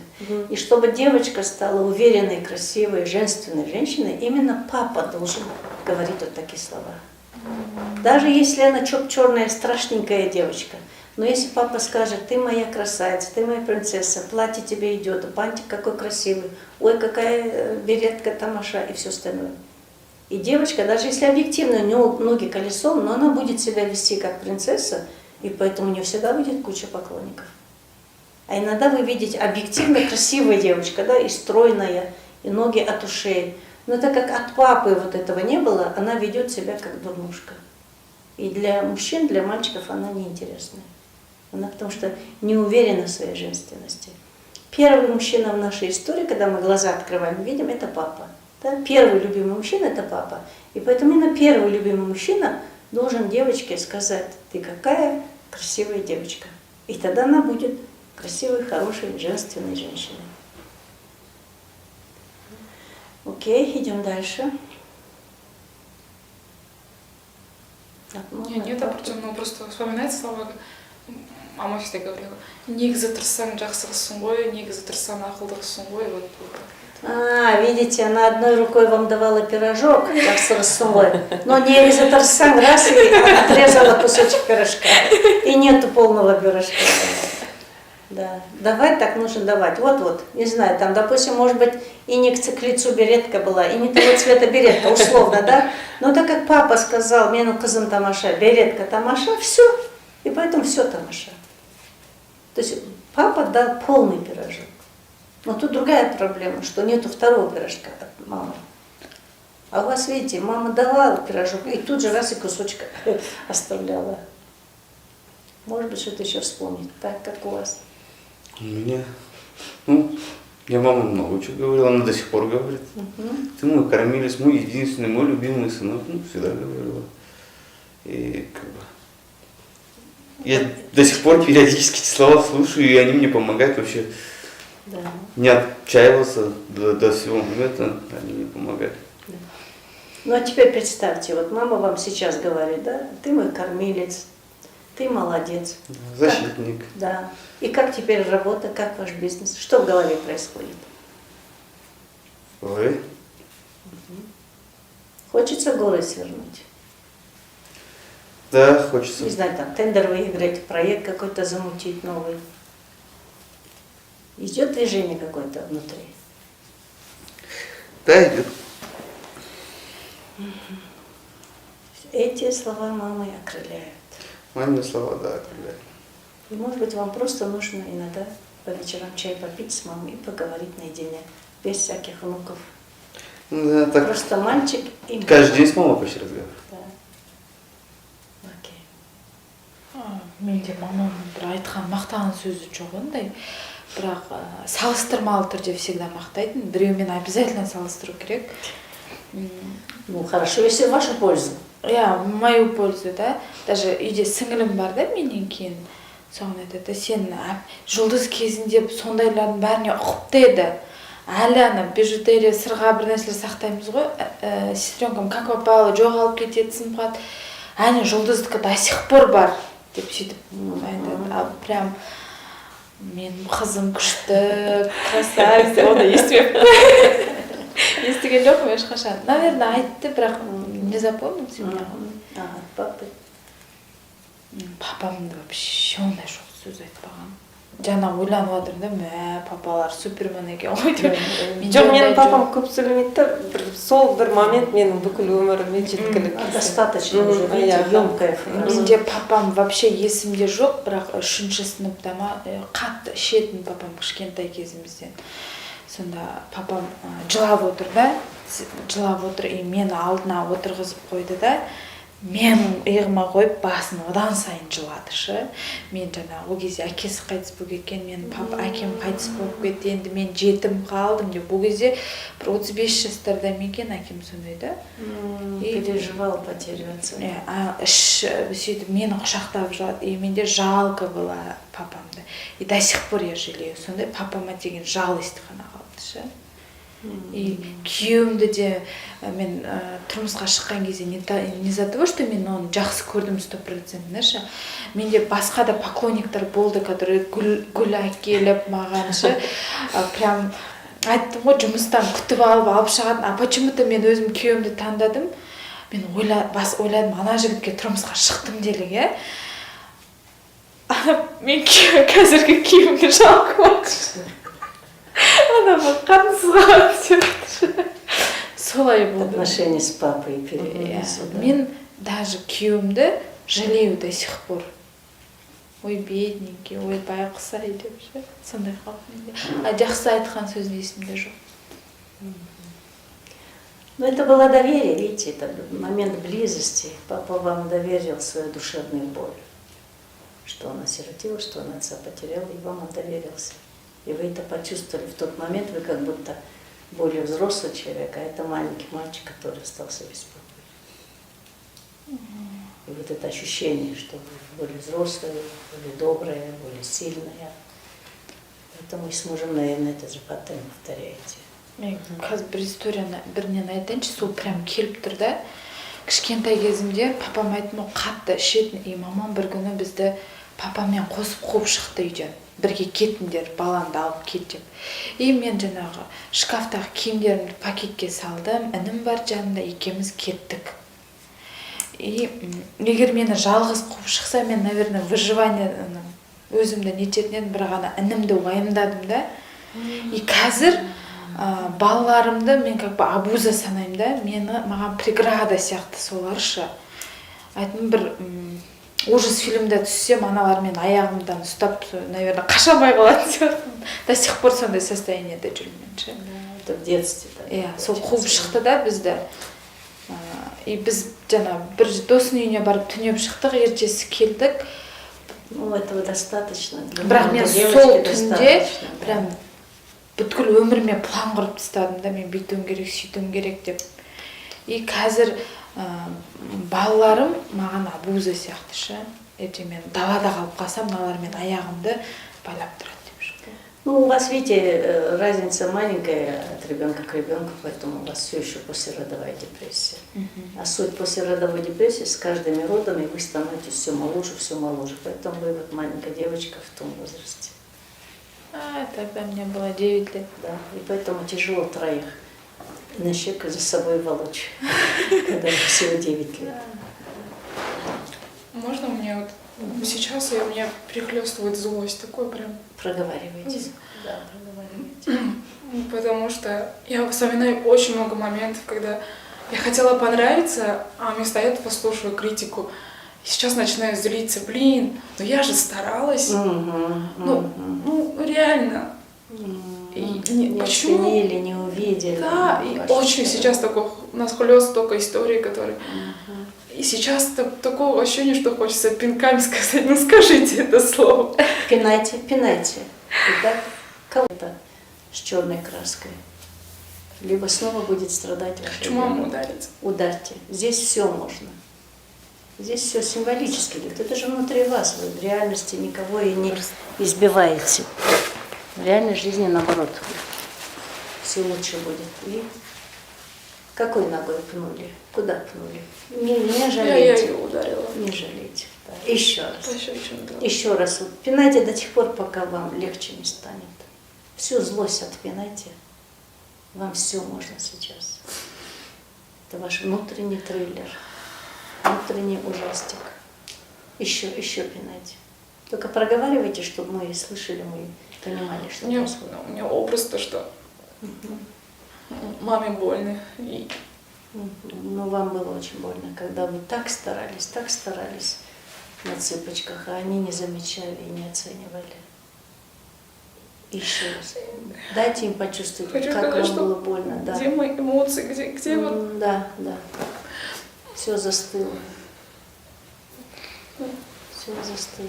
И чтобы девочка стала уверенной, красивой, женственной женщиной, именно папа должен говорить вот такие слова. Даже если она черная, страшненькая девочка, но если папа скажет: ты моя красавица, ты моя принцесса, платье тебе идет, бантик какой красивый, ой, какая беретка, тамаша и все остальное. И девочка, даже если объективно у нее ноги колесом, но она будет себя вести как принцесса, и поэтому у нее всегда будет куча поклонников. А иногда вы видите объективно красивая девочка, да, и стройная, и ноги от ушей. Но так как от папы вот этого не было, она ведет себя как дурнушка. И для мужчин, для мальчиков она неинтересная. Она потому что не уверена в своей женственности. Первый мужчина в нашей истории, когда мы глаза открываем, видим, это папа. Да? Первый любимый мужчина – это папа. И поэтому именно первый любимый мужчина должен девочке сказать: ты какая красивая девочка. И тогда она будет красивой, хорошей, женственной женщиной. Окей, идем дальше. Нет, определенно просто вспоминать слова. Мама всегда говорила: негізі тырыссаң жақсы қылсың ғой, негізі тырыссаң ақылды қылсың ғой. Вот. Видите, она одной рукой вам давала пирожок, как с рассолой, но не заторсang раз и отрезала кусочек пирожка. И нету полного пирожка. Да. Давать так нужно давать. Вот, не знаю, там, допустим, может быть, и не к лицу беретка была, и не того цвета беретка, условно, да? Но так как папа сказал: менің қызым тамаша, беретка тамаша, все. И поэтому все тамаша. То есть папа дал полный пирожок. Но тут другая проблема, что нету второго пирожка от мамы. А у вас, видите, мама давала пирожок и тут же раз и кусочек оставляла. Может быть, что-то еще вспомнить, так как у вас. У меня, я мама много чего говорила, она до сих пор говорит. Ты мой кормилец, мой единственный, мой любимый сынок, всегда говорила. И как бы я до сих пор периодически эти слова слушаю, и они мне помогают вообще. Да. Не отчаивался до всего момента, они мне помогают. Да. Ну а теперь представьте, вот мама вам сейчас говорит: да, ты мой кормилец, ты молодец. Защитник. Как? Да. И как теперь работа, как ваш бизнес? Что в голове происходит? Ой. Хочется горы свернуть. Да, хочется. Не знаю, там тендер выиграть, проект какой-то замутить новый. Идет движение какое-то внутри. Да, идет. Эти слова мамы окрыляют. Мамины слова, да, окрыляют. И, может быть, вам просто нужно иногда по вечерам чай попить с мамой и поговорить наедине, без всяких внуков. Ну, да, так Просто мальчик и мама. каждый день с мамой почти разговариваю. Да. Окей. Менде мамамның бір айтқан мақтаған сөзі жоқ ондай. Бірақ салыстырмалы түрде всегда мақтайтын. Біреумен обязательно салыстыру керек. Ну, хорошо, если в вашу пользу. Я в мою пользу, да. Даже үйде сіңілім бар да менен кейін. Соған айтады, сен жұлдыз кезінде сондайлардың бәріне ұқыпты еді. Әлі ана бижутерия, сырға бір нәрселер сақтаймыз ғой. Сестренкам как попало, жоғалып кетеді, сынып қалады. Әне жұлдыздікі до сих пор бар деп сөйтіп айтады. Ал прям менің қызым күшті, красавица, оны естімеппін. Естіген жоқпын ешқашан. Наверное, айтты, бірақ не запомнил меня. От папы. Папам да вообще ондай жоқ сөз айтпаған. Жаңа ойланып отырмын да, мә, папалар супермен екен ғой деп. Жоқ, менің папам көп сөйлемейді да, сол бір момент менің бүкіл өміріме жеткілік. Достаточно уже, видите, емкая фраза. Менде папам вообще есімде жоқ, бірақ 3-ші сыныпта ма қатты ішетін папам кішкентай кезімізден. Сонда папам жылап отыр да, жылап отыр, и мені алдына отырғызып қойды да, мен иығыма қойып басын одан сайын жылады. Мен жаңа ол кезде әкесі қайтыс болып кеткен, мен әкем қайтыс болып кетті, енді мен жетім қалдым деп. Бұл кезде бір 35 жастарда екен әкем сондай да. Переживал потерю отца. Сөйтіп мені құшақтап жылады, и менде жалко была папамды. И до сих пор я жалею. Сондай папама деген жалость қана қалды. И күйеуімді де мен тұрмысқа шыққан кезде не за того, что мен оны жақсы көрдім 100%. Менде басқа да поклонниктар болды, которые гүл әкеліп маған. Прям айттым ғой, жұмыстан күтіп алып шығатын. А почему-то мен өзім күйеуімді таңдадым. Мен ойладым, ана жігітке тұрмысқа шықтым делік. Мен қазіргі күйеуімді жалко болды. Она қатынсызға сөйтті. Солай болды. Отношения с папой переменились. Мен даже күйеуімді жалею до сих пор. Ой, бедненький, ой, байқұс-ай деп ше. Сондай қалып менде. А жақсы айтқан сөзін есімде жоқ. Но это было доверие, видите, это момент близости. Папа вам доверил свою душевную боль. Что он осиротел, что он отца потерял, и вам он доверился. И вы это почувствовали в тот момент, вы как будто более взрослый человек, а это маленький мальчик, который остался без папы. И вот это ощущение, что вы были взрослые, были добрые, были сильные. Поэтому и с мужем, наверное, это же постоянно повторяете. Мен қазір бір историяны бірінен айтайыншы, сол прям келіп тұр да. Кішкентай кезімде папам айтты, қатты ішетін, и мамам бір күні бізді папаммен қосып қуып шықты үйден. Бірге кеттіңдер, балаңды алып кет деп. И мен жаңағы шкафтағы киімдерімді пакетке салдым, інім бар жанында, екеуміз кеттік. И егер мені жалғыз қуып шықса, мен, наверное, выживание өзімді нететін едім, бірақ ана інімді уайымдадым да. И қазір балаларымды мен как бы абуза санаймын да, маған преграда сияқты соларшы. Айтым бір ужас фильмде түссем, аналар мен аяғымдан ұстап, наверное, қашамай қалатын сияқты. До сих пор сондай состояниеде жүрмін. Это в детстве. Сол қуып шықты да бізді. И біз жаңа бір досының үйіне барып түнеп шықтық, ертесі келдік. Ну, этого достаточно. Бірақ мен сол түнде прям бүткіл өміріме план құрып тастадым да, мен бүйтуім керек, сөйтуім керек деп. И қазір балаларым маған абуза сияқты ше. Ертең мен далада қалып қалсам, мыналар мен аяғымды байлап тұрады деп ше. Ну, у вас, видите, разница маленькая от ребенка к ребенку, поэтому у вас все еще послеродовая депрессия. А суть послеродовой депрессии с каждыми родами вы становитесь все моложе. Поэтому вы вот маленькая девочка в том возрасте. Тогда мне было 9 лет. Да, и поэтому тяжело троих на щеку за собой волочь, когда всего 9 лет. Можно мне вот сейчас меня перехлестывает злость, такое прям. Проговаривайте. Да, проговаривайте. Потому что я вспоминаю очень много моментов, когда я хотела понравиться, а вместо этого слушаю критику. И сейчас начинаю злиться, блин, ну я же старалась. Ну, реально. Не почему? оценили, не увидели. Да, и Ваши очень старания. сейчас такой, у нас хлёст столько историй, которые... И сейчас такого ощущения, что хочется пинками сказать, ну скажите это слово. Пинайте, пинайте. Итак, кого-то с черной краской. Либо снова будет страдать ваша Почему маму ребенок. ударить? Ударьте. Здесь все можно. Здесь все символически идет. Это же внутри вас. Вы в реальности никого и не избиваете. В реальной жизни наоборот. Все лучше будет. И какой ногой пнули? Куда пнули? Не Я жалейте. ее ударила. Не жалейте. Да. Еще раз. Пощечину дала. Еще раз. Вот пинайте до тех пор, пока вам легче не станет. Всю злость отпинайте. Вам все можно сейчас. Это ваш внутренний триллер. Внутренний ужастик. Еще пинайте. Только проговаривайте, чтобы мы слышали, мы понимали, что происходит. У меня образ то, что маме больно. И Ну, вам было очень больно, когда вы так старались на цыпочках, а они не замечали и не оценивали. Еще раз. Дайте им почувствовать, хочу как сказать, вам что было больно. Да. где мои эмоции, где вот... Да. Все застыло. Все застыло.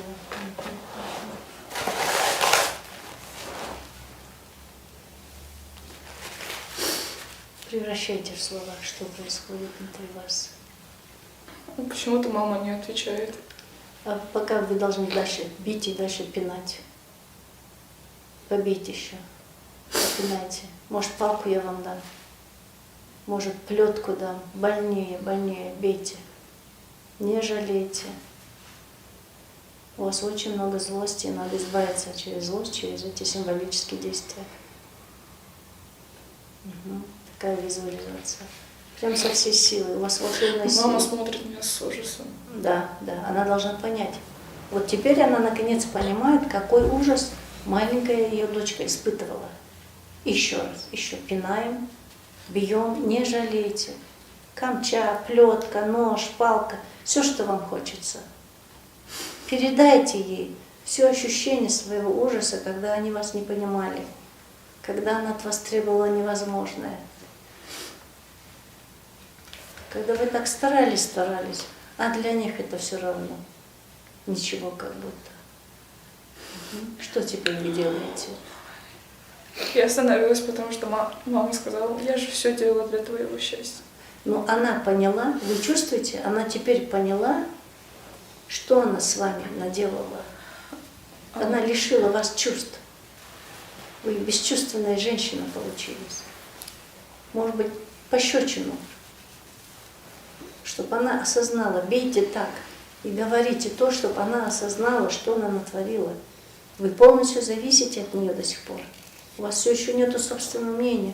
Превращайте в слова, что происходит внутри вас. Почему-то мама не отвечает. А пока вы должны дальше бить и дальше пинать. Побейте еще. Попинайте. Может, палку я вам дам. Может, плетку дам. Больнее, бейте. Не жалейте. У вас очень много злости, и надо избавиться через злость, через эти символические действия. Такая визуализация. Прям со всей силы. У вас волшебная сила. Мама смотрит на меня с ужасом. Да, она должна понять. Вот теперь она наконец понимает, какой ужас маленькая ее дочка испытывала. Еще раз, еще пинаем, бьем, не жалейте. Камча, плетка, нож, палка, все, что вам хочется. Передайте ей все ощущение своего ужаса, когда они вас не понимали, когда она от вас требовала невозможное. Когда вы так старались, а для них это все равно. Ничего как будто. Что теперь вы делаете? Я остановилась, потому что мама сказала, я же все делала для твоего счастья. Но она поняла, вы чувствуете, она теперь поняла, что она с вами наделала. Она лишила вас чувств. Вы бесчувственная женщина получились. Может быть, пощечину. Чтобы она осознала, бейте так и говорите то, чтобы она осознала, что она натворила. Вы полностью зависите от нее до сих пор. У вас все еще нету собственного мнения.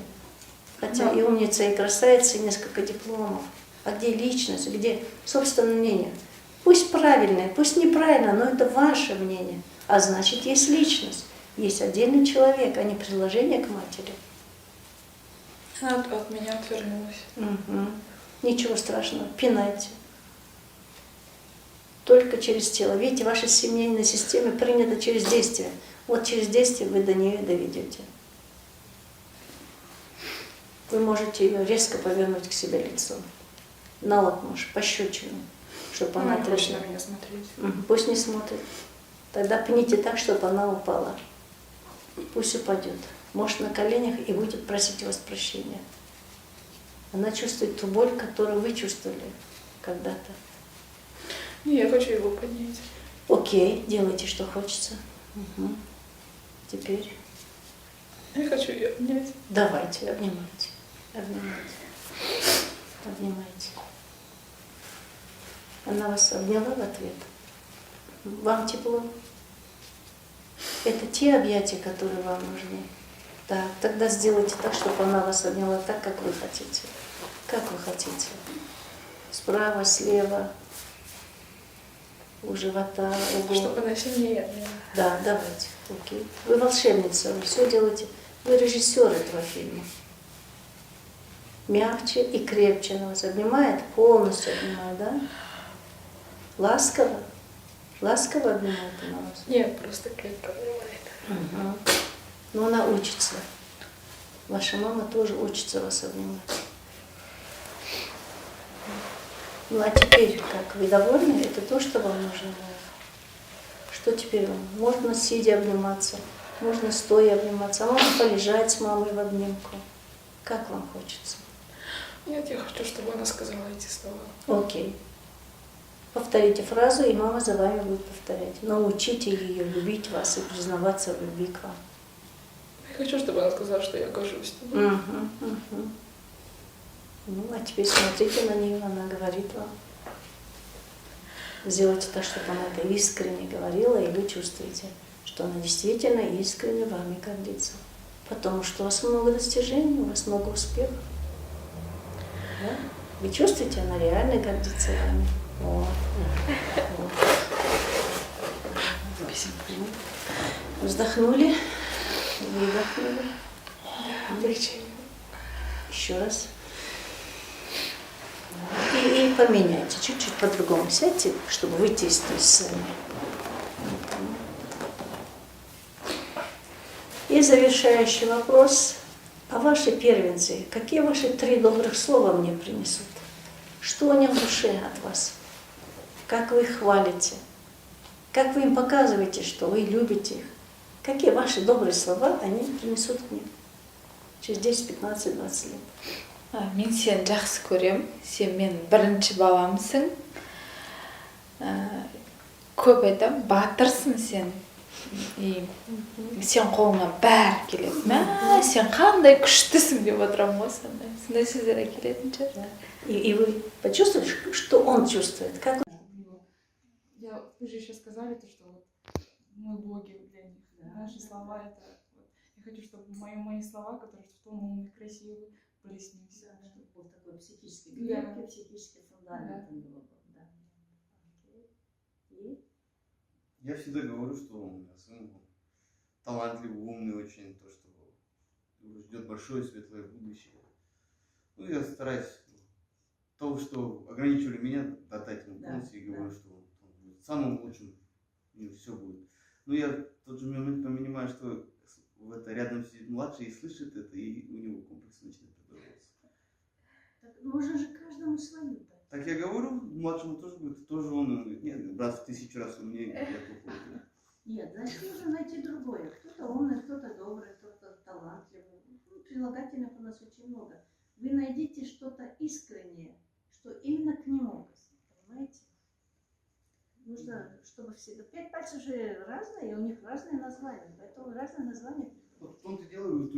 Хотя и умница, и красавица, и несколько дипломов. А где личность, где собственное мнение? Пусть правильное, пусть неправильное, но это ваше мнение. А значит, есть личность, есть отдельный человек, а не приложение к матери. Она от меня отвернулась. Ничего страшного, пинайте. Только через тело. Видите, ваша семейная система принята через действие. Вот через действие вы до нее доведете. Вы можете ее резко повернуть к себе лицом. Наотмашь, пощечину, чтобы она Она не хочет ответила. на меня смотреть. Пусть не смотрит. Тогда пните так, чтобы она упала. Пусть упадет. Может, на коленях и будет просить у вас прощения. Она чувствует ту боль, которую вы чувствовали когда-то. Не, я хочу его поднять. Окей, делайте, что хочется. Теперь Я хочу ее обнять. давайте, обнимайте. Обнимайте. Она вас обняла в ответ. Вам тепло. Это те объятия, которые вам нужны. Так, тогда сделайте так, чтобы она вас обняла так, как вы хотите. Как вы хотите. Справа, слева. у живота, угол. Чтобы она сильнее. Да, давайте. Окей. Вы волшебница, вы все делаете. Вы режиссер этого фильма. Мягче и крепче она вас обнимает, полностью обнимает, да? Ласково. Ласково обнимает она вас. Нет, просто крепко обнимает. Угу. Но она учится. Ваша мама тоже учится вас обнимать. Ну а теперь, как вы довольны, это то, что вам нужно было. Что теперь вам? Можно сидя обниматься, можно стоя обниматься, а можно полежать с мамой в обнимку. Как вам хочется? Нет, я хочу, чтобы она сказала эти слова. Окей. Повторите фразу, и мама за вами будет повторять. Научите ее любить вас и признаваться в любви к вам. Я хочу, чтобы она сказала, что я горжусь. Ну, а теперь смотрите на нее, она говорит вам. Сделайте так, чтобы она это искренне говорила, и вы чувствуете, что она действительно искренне вами гордится. Потому что у вас много достижений, у вас много успехов. Да? Вы чувствуете, она реально гордится вами. Вот. Вот. Вздохнули, выдохнули. Облегчение. Еще раз. И поменяйте, чуть-чуть по-другому сядьте, чтобы выйти из той сцены. И завершающий вопрос. А ваши первенцы, какие ваши 3 добрых слова мне принесут? Что у них в душе от вас? Как вы их хвалите? Как вы им показываете, что вы любите их? Какие ваши добрые слова они принесут мне через 10, 15, 20 лет? Мен сені жақсы көрем, сен мен бірінші баламсың. Көп айтам, батырсың сен. И сен қолыңа бәрі келеді. Мә, сен қандай күштісің деп отырамын ғой сондай. Сондай сөздер келетін шығар. И вы почувствовали, что он чувствует? Как Вы же еще сказали, то, что вот мы боги для них. Наши слова это. Я хочу, чтобы мои слова, которые в том умные, красивые, были с ним все. был такой психический крепкий, психический фундамент у него был. Да. И? Я всегда говорю, что у меня сын талантливый, умный очень, то, что его ждет большое светлое будущее. Ну, я стараюсь то, что ограничивали меня, отдать ему полностью, и говорю, что он будет самым лучшим, и все будет. Но я в тот же момент понимаю, что рядом сидит младший и слышит это, и у него комплекс начинает продолжаться. Так можно же каждому свою дать. Так я говорю, младшему тоже будет, тоже он говорит, нет, брат в 1000 раз умнее, я плохой. Нет, значит, нужно найти другое. Кто-то умный, кто-то добрый, кто-то талантливый. Ну, прилагательных у нас очень много. Вы найдите что-то искреннее, что именно к нему, понимаете? Нужно, чтобы все... 5 пальцев же разные, и у них разные названия, поэтому разные названия. Вот в том-то дело, вот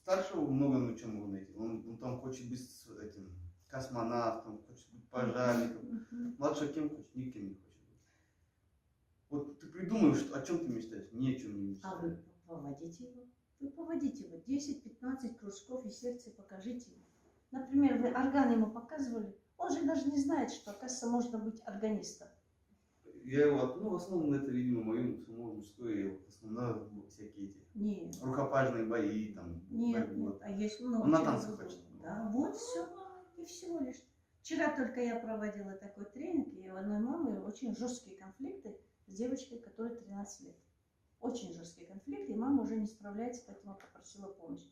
старшего много на чем его найти. Он там хочет быть этим космонавтом, хочет быть пожарником. Младший кем хочет, никем не хочет быть. Вот ты придумаешь, о чем ты мечтаешь, ни о чем не мечтаешь. А вы поводите его. Вы поводите его 10-15 кружков и сердце покажите ему. Например, вы орган ему показывали, он же даже не знает, что, оказывается, можно быть органистом. Я его, ну, в основном это, видимо, мое самое мужское, я его в основном всякие эти Нет. рукопашные бои, там, Нет, нет, а есть много он на чего танцы другого. хочет. Да, вот все, и всего лишь. Вчера только я проводила такой тренинг, и у одной мамы очень жесткие конфликты с девочкой, которой 13 лет. Очень жесткие конфликты, и мама уже не справляется, поэтому попросила помощь.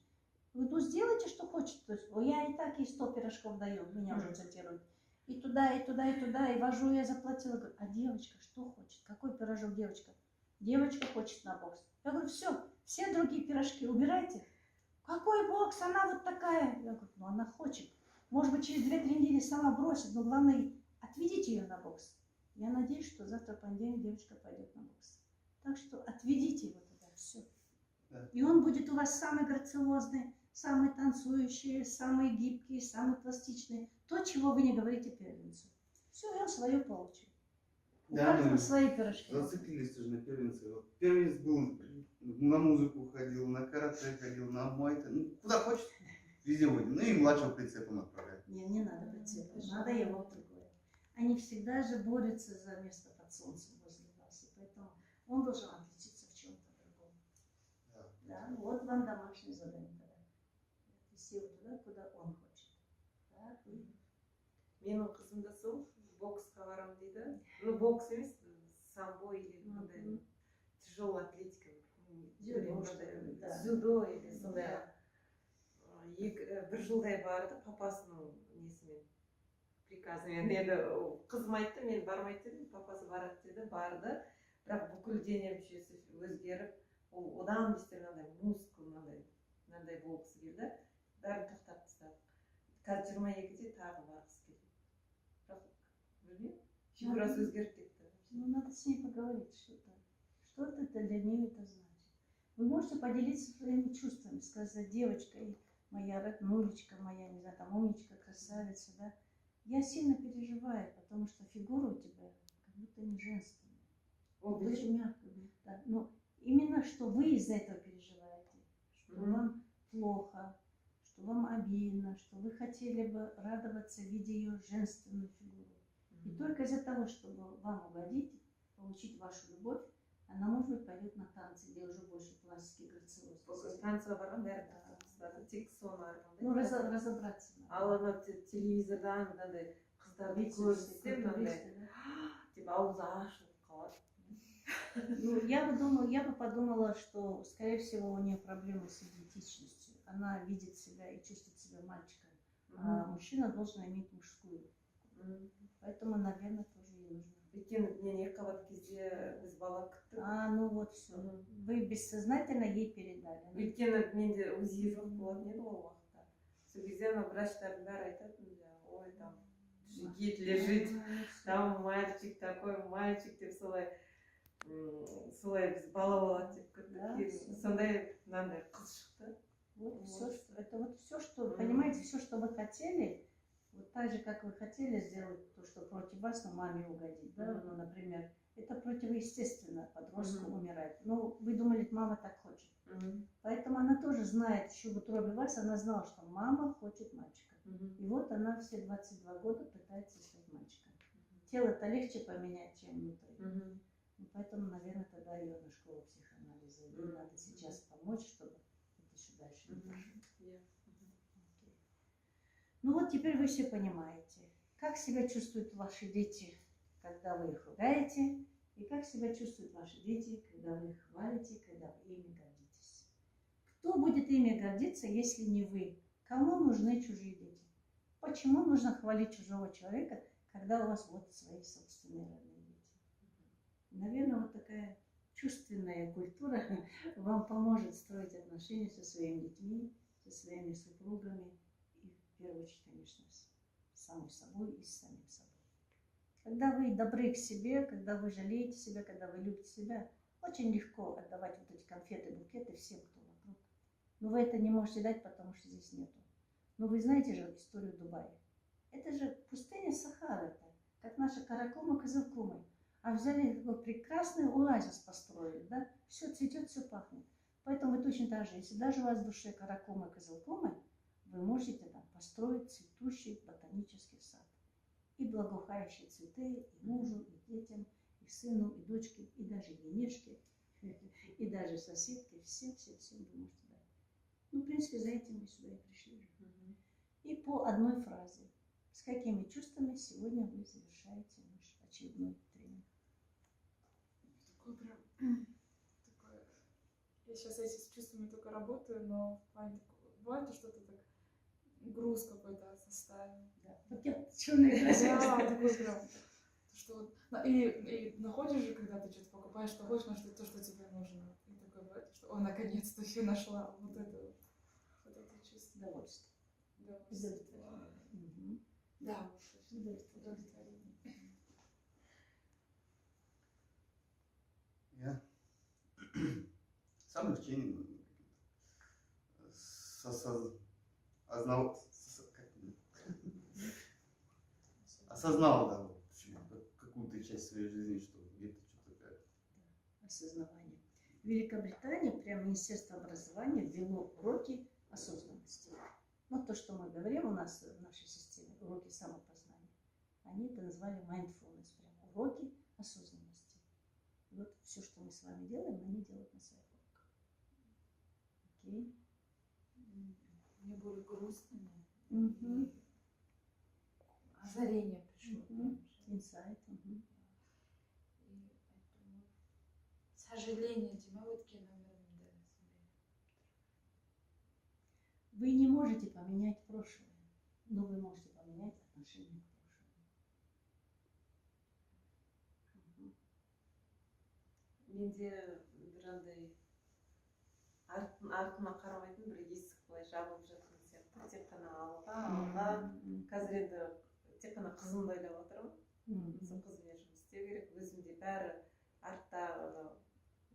Говорит, ну сделайте, что хочет. То есть, я и так ей 100 пирожков даю, меня уже цитируют. И туда, и туда, и туда, и вожу, я заплатила. Говорю, а девочка что хочет? Какой пирожок девочка? Девочка хочет на бокс. Я говорю, все другие пирожки убирайте. Какой бокс? Она вот такая. Я говорю, ну она хочет. Может быть, через 2-3 недели сама бросит, но главное, отведите ее на бокс. Я надеюсь, что завтра понедельник девочка пойдет на бокс. Так что отведите его туда, все. Да. И он будет у вас самый грациозный, самый танцующий, самый гибкий, самый пластичный. То, чего вы не говорите первенцу. Все, и он свое получил. У Да, каждого мы свои пирожки. зациклились тоже на первенце. Вот первенец был, на музыку ходил, на карате ходил, на муай-тай, ну, куда хочет, везде водим. Ну и младшего прицепом отправляют. Не надо прицепа, надо его в другое. Они всегда же борются за место под солнцем возле вас. И поэтому он должен отличиться в чем-то другом. Да. Да, вот вам домашнее задание тогда. Отвести его туда, куда он хочет. Так, и Менің қызым да сол боксқа барамын дейді. Ну, бокс емес, самбо или мындай тяжелая атлетика. Да. Дзюдо или сондай. Бір жылдай барды папасының несімен, приказымен. Енді қызым айтты, мен бармайды дедім, папасы барады деді, барды. Бірақ бүкіл дене мүшесі өзгеріп, ол одан бестер мынандай мускул мынандай болғысы келді. Бәрін тоқтап тастадық. Қазір 22-де тағы барғысы келді. Бірақ білмеймін, фигурасы өзгеріп кетті. ну, надо с ней поговорить что-то. Что-то это для нее это значит. Вы можете поделиться своими чувствами, сказать, девочка, моя роднулечка, моя, не знаю, там умничка, красавица, да. Я сильно переживаю, потому что фигура у тебя как будто не женственная. Вот Очень мягкая. Да. Но именно что вы из-за этого переживаете, что вам плохо, что вам обидно, что вы хотели бы радоваться, видя ее женственную фигуру. И только из-за того, чтобы вам угодить, получить вашу любовь, она, может быть, пойдет на танцы, где уже больше пластики, грациозности. Танцға барған бәрін тоқтап тастадым, тек соны армандаймын. Ну, разобраться надо. Ал ана телевизордан мынандай қыздарды көрсем мынандай деп аузы ашылып қалады. Ну, я бы подумала, что, скорее всего, у нее проблемы с идентичностью. Она видит себя и чувствует себя мальчиком, а мужчина должен иметь мужскую. Поэтому, наверное, тоже ей нужно. Өйткені мен екіқабат кезде біз бала күттік. Ну вот все. Вы бессознательно ей передали. Өйткені менде УЗИ жоқ болатын еді ол уақытта. Сол кезде ана врачтардың бәрі айтатын, ой, там жігіт лежит, там мальчик такой, мальчик деп солай біз бала болады деп күттік. Сондай мынандай қыз шықты. Вот все, это вот все, что, понимаете, все, что вы хотели, вот так же, как вы хотели сделать то, что против вас, но маме угодить, да, ну, например, это противоестественно, подростку умирать. Ну, вы думали, мама так хочет. Поэтому она тоже знает, еще в утробе вас, она знала, что мама хочет мальчика. И вот она все 22 года пытается стать мальчиком. Тело-то легче поменять, чем внутри. И поэтому, наверное, тогда ее на школу психоанализа. Ей надо сейчас помочь, чтобы это еще дальше не пошло. Ну вот теперь вы все понимаете, как себя чувствуют ваши дети, когда вы их ругаете, и как себя чувствуют ваши дети, когда вы их хвалите, когда вы ими гордитесь. Кто будет ими гордиться, если не вы? Кому нужны чужие дети? Почему нужно хвалить чужого человека, когда у вас вот свои собственные родные дети? Наверное, вот такая чувственная культура вам поможет строить отношения со своими детьми, со своими супругами и, в первую очередь, конечно, с самой собой и с самим собой. Когда вы добры к себе, когда вы жалеете себя, когда вы любите себя, очень легко отдавать вот эти конфеты, букеты всем, кто вокруг. Но вы это не можете дать, потому что здесь нету. Но вы знаете же историю Дубая. Это же пустыня Сахара, это, как наша Каракума, Кызылкумы. А взяли вот прекрасный оазис построили, да? Все цветет, все пахнет. Поэтому вы точно так же, если даже у вас в душе Каракума, Кызылкумы, вы можете там построить цветущий ботанический сад. И благоухающие цветы и мужу, и детям, и сыну, и дочке, и даже Енешке, и даже соседке. Всем вы можете дать. Ну, в принципе, за этим мы сюда и пришли. И по одной фразе. С какими чувствами сегодня вы завершаете наш очередной тренинг? Такое прям... Такое... Я сейчас с чувствами только работаю, но в плане такого... Бывает что-то так... Груз какой-то составил. Да, пакет черный красивый. Да, такой прям... Что вот, и находишь же, когда ты что-то покупаешь, что хочешь, но что то, что тебе нужно. И такое бывает, что о, наконец-то все нашла. Вот это чувство. Удовольствие. Удовольствие. Да, удовлетворение. Я сам лечение осознал, да, вот, какую-то часть своей жизни, что где-то что-то такое. Осознавание. В Великобритании прямо Министерство образования ввело уроки осознанности. Ну, то, что мы говорим у нас в нашей системе, уроки самопознания. Они это назвали mindfulness, прямо уроки осознанности. И вот все, что мы с вами делаем, они делают на своих уроках. Окей? Мне было грустно, Мгм. и озарение пришло. Мгм. прям же. Инсайт. И поэтому сожаление деймін өткен өмірімді сондай. Вы не можете поменять прошлое, но вы можете поменять отношение к прошлому. Мгм. менде бір андай артыма қарамайтын бір есік былай жабылып жатқан сияқты, тек қана алға. Қазір енді тек қана қызымды ойлап отырмын. Сол қызбен жұмыс істеу керек. Өзімде бәрі артта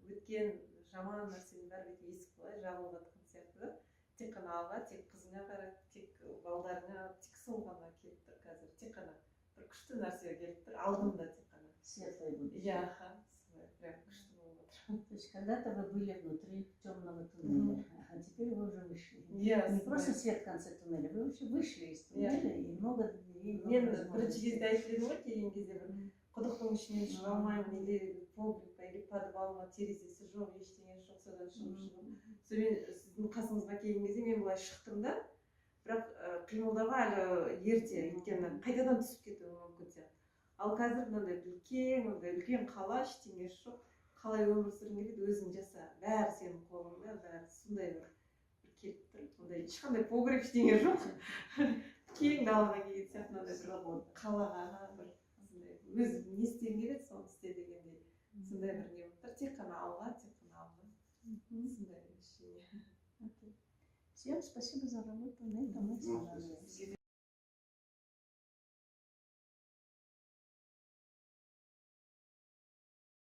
өткен жаман нәрсенің бәрі бүйтіп есік былай жабылып жатқан сияқты да. Тек қана алға, тек қызыңа қарап, тек балдарыңа, тек сол ғана келіп тұр қазір. Тек қана бір күшті нәрсе келіп тұр, алдымда тек қана. Светлое будущее. Иә, солай прям күшті болып отыр. То есть когда-то вы были внутри темного туннеля, а теперь вы уже вышли. Иә, Не солай. просто свет в конце туннеля, вы вообще вышли из туннеля и много дверей, много Мен бірінші возможностей. кезде айтып едім ғой, келген кезде бір құдықтың ішінен шыға алмаймын, или погреб, или подвалға терезесі жоқ, ештеңе жоқ, содан шығып. Сонымен сіздің қасыңызға келген кезде мен былай шықтым да, бірақ қимылдауға әлі ерте, өйткені қайтадан түсіп кетуі мүмкін сияқты. Ал қазір мынандай үлкен қала, ештеңесі жоқ. Қалай өмір сүргің келеді, өзің жаса, бәрі сенің қолыңда, бәрі сондай бір келіп тұр. Ондай ешқандай погреб ештеңе жоқ. Кең далаға келген сияқты, мынандай бір қалаға бір сондай өзің не істегің келеді, соны істе дегендей. Сондай бір не болып тұр. Тек қана алға, тек қана алға. Сондай ощущение. Окей. Всем спасибо за работу. На этом мы останавливаемся.